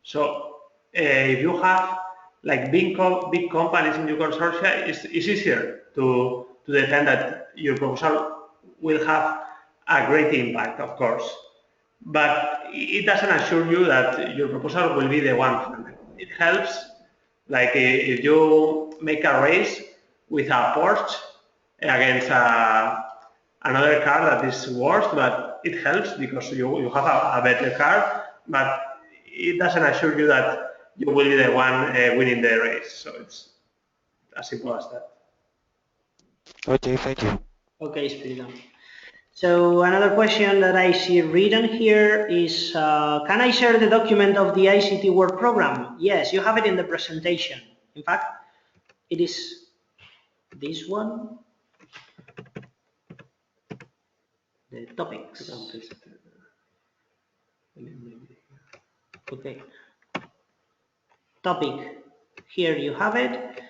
So if you have like big companies in your consortia, it's easier to defend that your proposal will have a great impact, of course. But it doesn't assure you that your proposal will be the one funded. It helps, like if you make a race with a Porsche against another car that is worse, but it helps because you have a better car, but it doesn't assure you that you will be the one winning the race. So it's as simple as that. Okay, thank you. Okay, Spiriton. So another question that I see written here is, can I share the document of the ICT work program? Yes, you have it in the presentation. In fact, it is this one. The topics. Okay. Topic. Here you have it.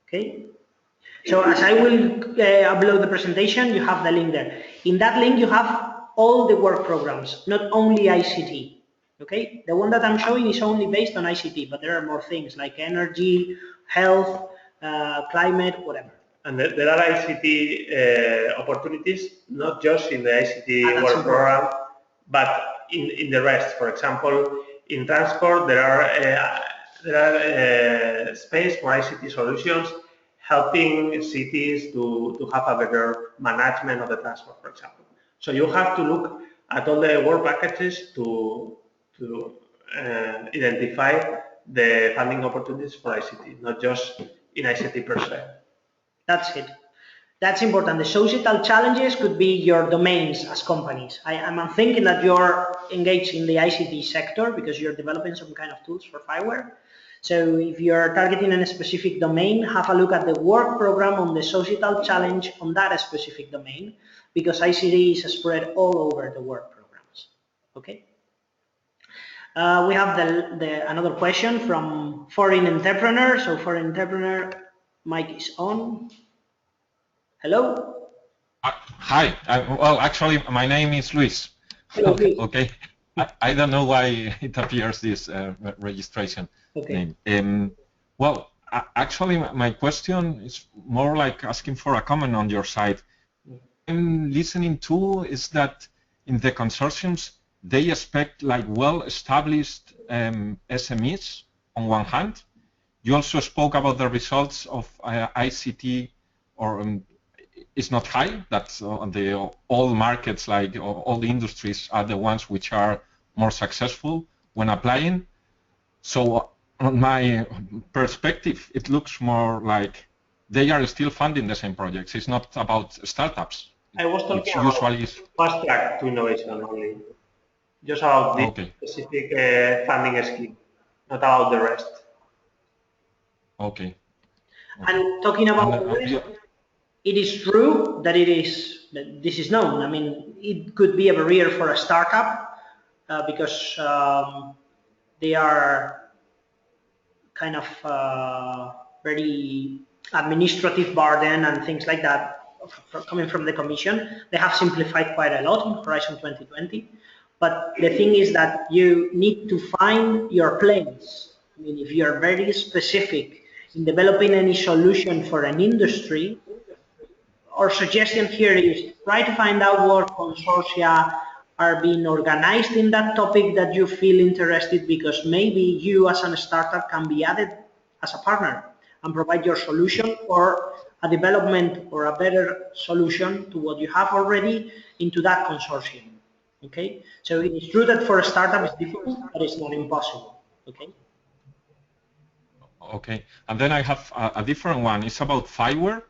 Okay. So as I will upload the presentation, you have the link there. In that link, you have all the work programs, not only ICT. Okay. The one that I'm showing is only based on ICT, but there are more things like energy, health, climate, whatever. And there are ICT opportunities, not just in the ICT work program, but in the rest. For example, in transport, there are space for ICT solutions, helping cities to have a better management of the transport, for example. So you have to look at all the work packages to identify the funding opportunities for ICT, not just in ICT per se. That's it. That's important. The societal challenges could be your domains as companies. I'm thinking that you're engaged in the ICT sector because you're developing some kind of tools for Fireware. So if you're targeting a specific domain, have a look at the work program on the societal challenge on that specific domain, because ICT is spread all over the work programs. Okay. We have another question from foreign entrepreneur. So foreign entrepreneur, mic is on. Hello. Hi. Well, actually, my name is Luis. Hello, Luis. Okay. I don't know why it appears this registration name. Well, actually, my question is more like asking for a comment on your side. I'm listening to is that in the consortiums, they expect like well-established SMEs on one hand. You also spoke about the results of ICT, or it's not high. That's all markets, like all the industries, are the ones which are more successful when applying. So on my perspective, it looks more like they are still funding the same projects. It's not about startups. I was talking about fast track to innovation only, just about this specific funding scheme, not about the rest. Okay. And talking about the rest, it is true that this is known. I mean, it could be a barrier for a startup because they are kind of very administrative burden and things like that coming from the Commission. They have simplified quite a lot in Horizon 2020. But the thing is that you need to find your place. I mean, if you're very specific in developing any solution for an industry, our suggestion here is try to find out what consortia are being organized in that topic that you feel interested, because maybe you as a startup can be added as a partner and provide your solution or a development or a better solution to what you have already into that consortium. Okay, so it is true that for a startup it's difficult, but it's not impossible. Okay. Okay, and then I have a different one. It's about FIWARE.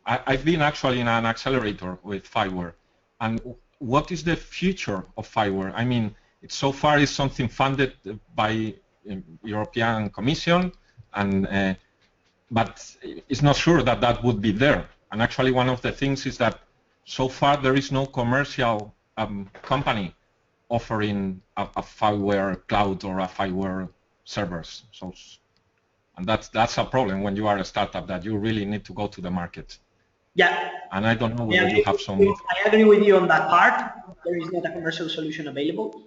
I've been actually in an accelerator with FIWARE. And what is the future of FIWARE? I mean, so far it's something funded by European Commission, and but it's not sure that that would be there. And actually one of the things is that so far there is no commercial company offering a FIWARE cloud or a FIWARE servers. So, and that's a problem when you are a startup, that you really need to go to the market. Yeah. And I don't know whether you have some. I agree with you on that part. There is not a commercial solution available.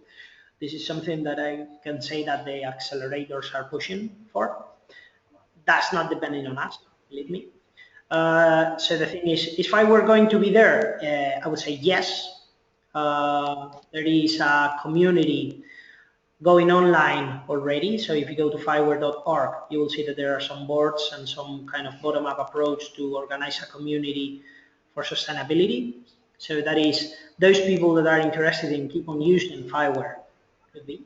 This is something that I can say that the accelerators are pushing for. That's not depending on us, believe me. So the thing is, if I were going to be there, I would say yes. There is a community going online already. So if you go to FIWARE.org, you will see that there are some boards and some kind of bottom-up approach to organize a community for sustainability. So that is, those people that are interested in keep on using FIWARE could be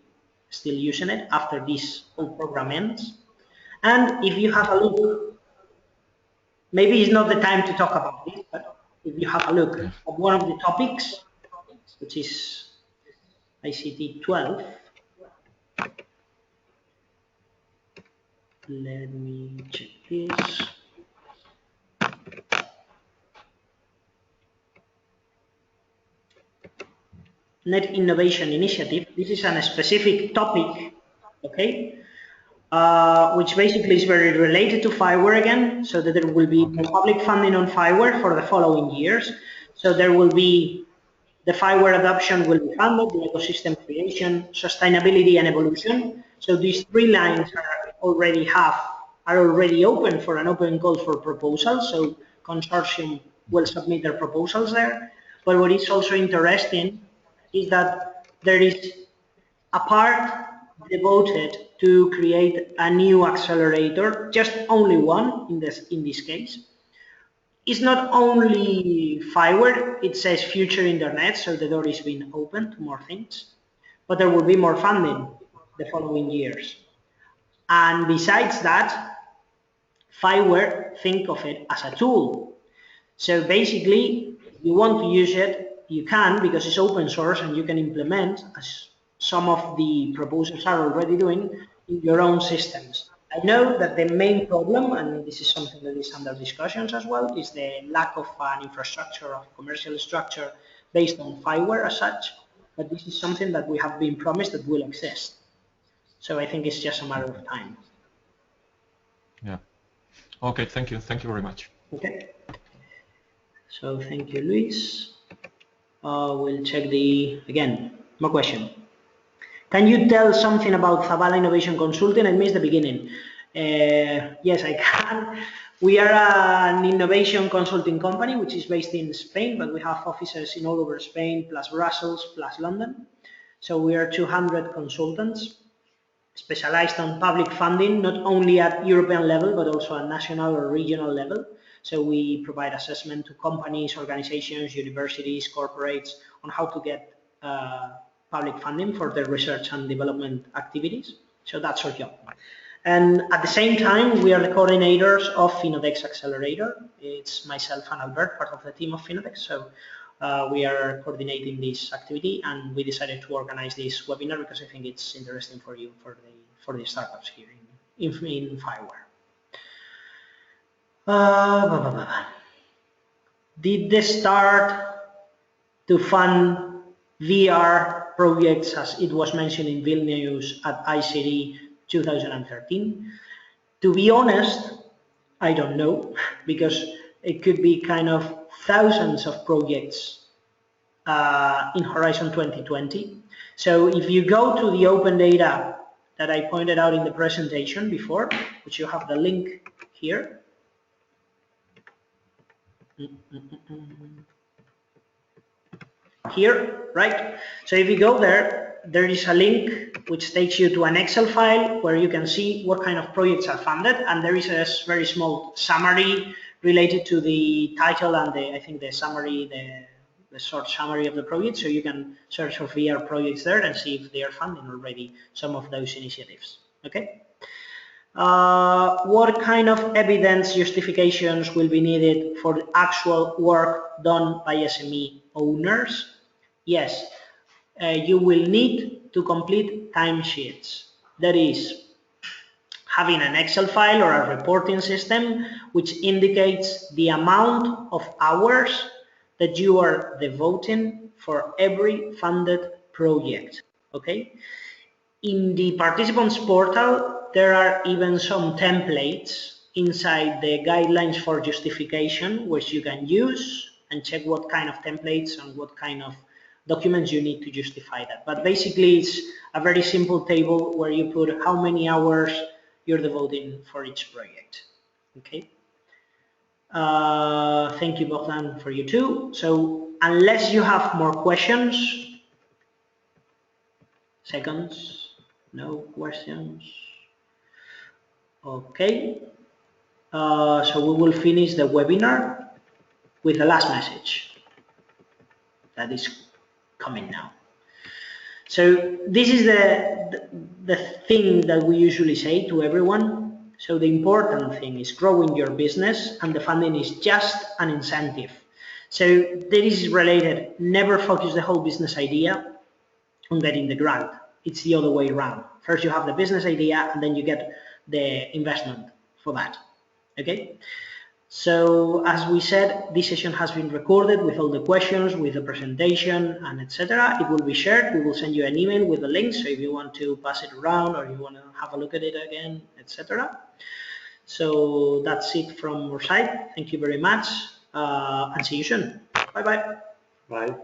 still using it after this whole program ends. And if you have a look, maybe it's not the time to talk about this, but if you have a look at one of the topics, which is ICT 12, let me check this. Net Innovation Initiative. This is a specific topic, okay, which basically is very related to FIWARE again, so that there will be public funding on FIWARE for the following years. So there will be the FIWARE adoption will be funded, the ecosystem creation, sustainability, and evolution. So these three lines are already open for an open call for proposals. So consortium will submit their proposals there. But what is also interesting is that there is a part devoted to create a new accelerator, just only one in this case. It's not only FIWARE, it says future internet, so the door is being open to more things, but there will be more funding the following years. And besides that, FIWARE, think of it as a tool. So basically, if you want to use it, you can, because it's open source and you can implement, as some of the proposals are already doing, in your own systems. I know that the main problem, and this is something that is under discussions as well, is the lack of an infrastructure, of commercial structure based on FIWARE as such, but this is something that we have been promised that will exist. So I think it's just a matter of time. Yeah. Okay, thank you. Thank you very much. Okay. So thank you, Luis. We'll check again, more question. Can you tell something about Zavala Innovation Consulting? I missed the beginning. Yes, I can. We are an innovation consulting company which is based in Spain, but we have offices in all over Spain, plus Brussels, plus London. So we are 200 consultants specialized on public funding, not only at European level, but also at national or regional level. So we provide assessment to companies, organizations, universities, corporates on how to get public funding for their research and development activities. So that's our job. And at the same time, we are the coordinators of FINODEX Accelerator. It's myself and Albert, part of the team of FINODEX. So we are coordinating this activity, and we decided to organize this webinar because I think it's interesting for you, for the startups here in FIWARE. Did they start to fund VR projects, as it was mentioned in Vilnius at ICD 2013? To be honest, I don't know, because it could be kind of thousands of projects in Horizon 2020. So if you go to the open data that I pointed out in the presentation before, which you have the link here. Here, right? So if you go there, there is a link which takes you to an Excel file where you can see what kind of projects are funded, and there is a very small summary related to the title and I think the summary, the short summary of the project, so you can search for VR projects there and see if they are funding already some of those initiatives. Okay. What kind of evidence justifications will be needed for the actual work done by SME owners? Yes, you will need to complete timesheets. That is, having an Excel file or a reporting system which indicates the amount of hours that you are devoting for every funded project. Okay. In the participants portal, there are even some templates inside the guidelines for justification, which you can use and check what kind of templates and what kind of documents you need to justify that. But basically, it's a very simple table where you put how many hours you're devoting for each project. Okay. Thank you, Bogdan, for you too. So unless you have more questions, seconds, no questions. Okay. So we will finish the webinar with the last message that is coming now. So this is the thing that we usually say to everyone. So the important thing is growing your business, and the funding is just an incentive. So this is related. Never focus the whole business idea on getting the grant. It's the other way around. First you have the business idea, and then you get the investment for that. Okay. So as we said, this session has been recorded with all the questions, with the presentation, and etc. It will be shared. We will send you an email with the link, so if you want to pass it around or you want to have a look at it again, etc. So that's it from our side. Thank you very much, and see you soon. Bye-bye. Bye.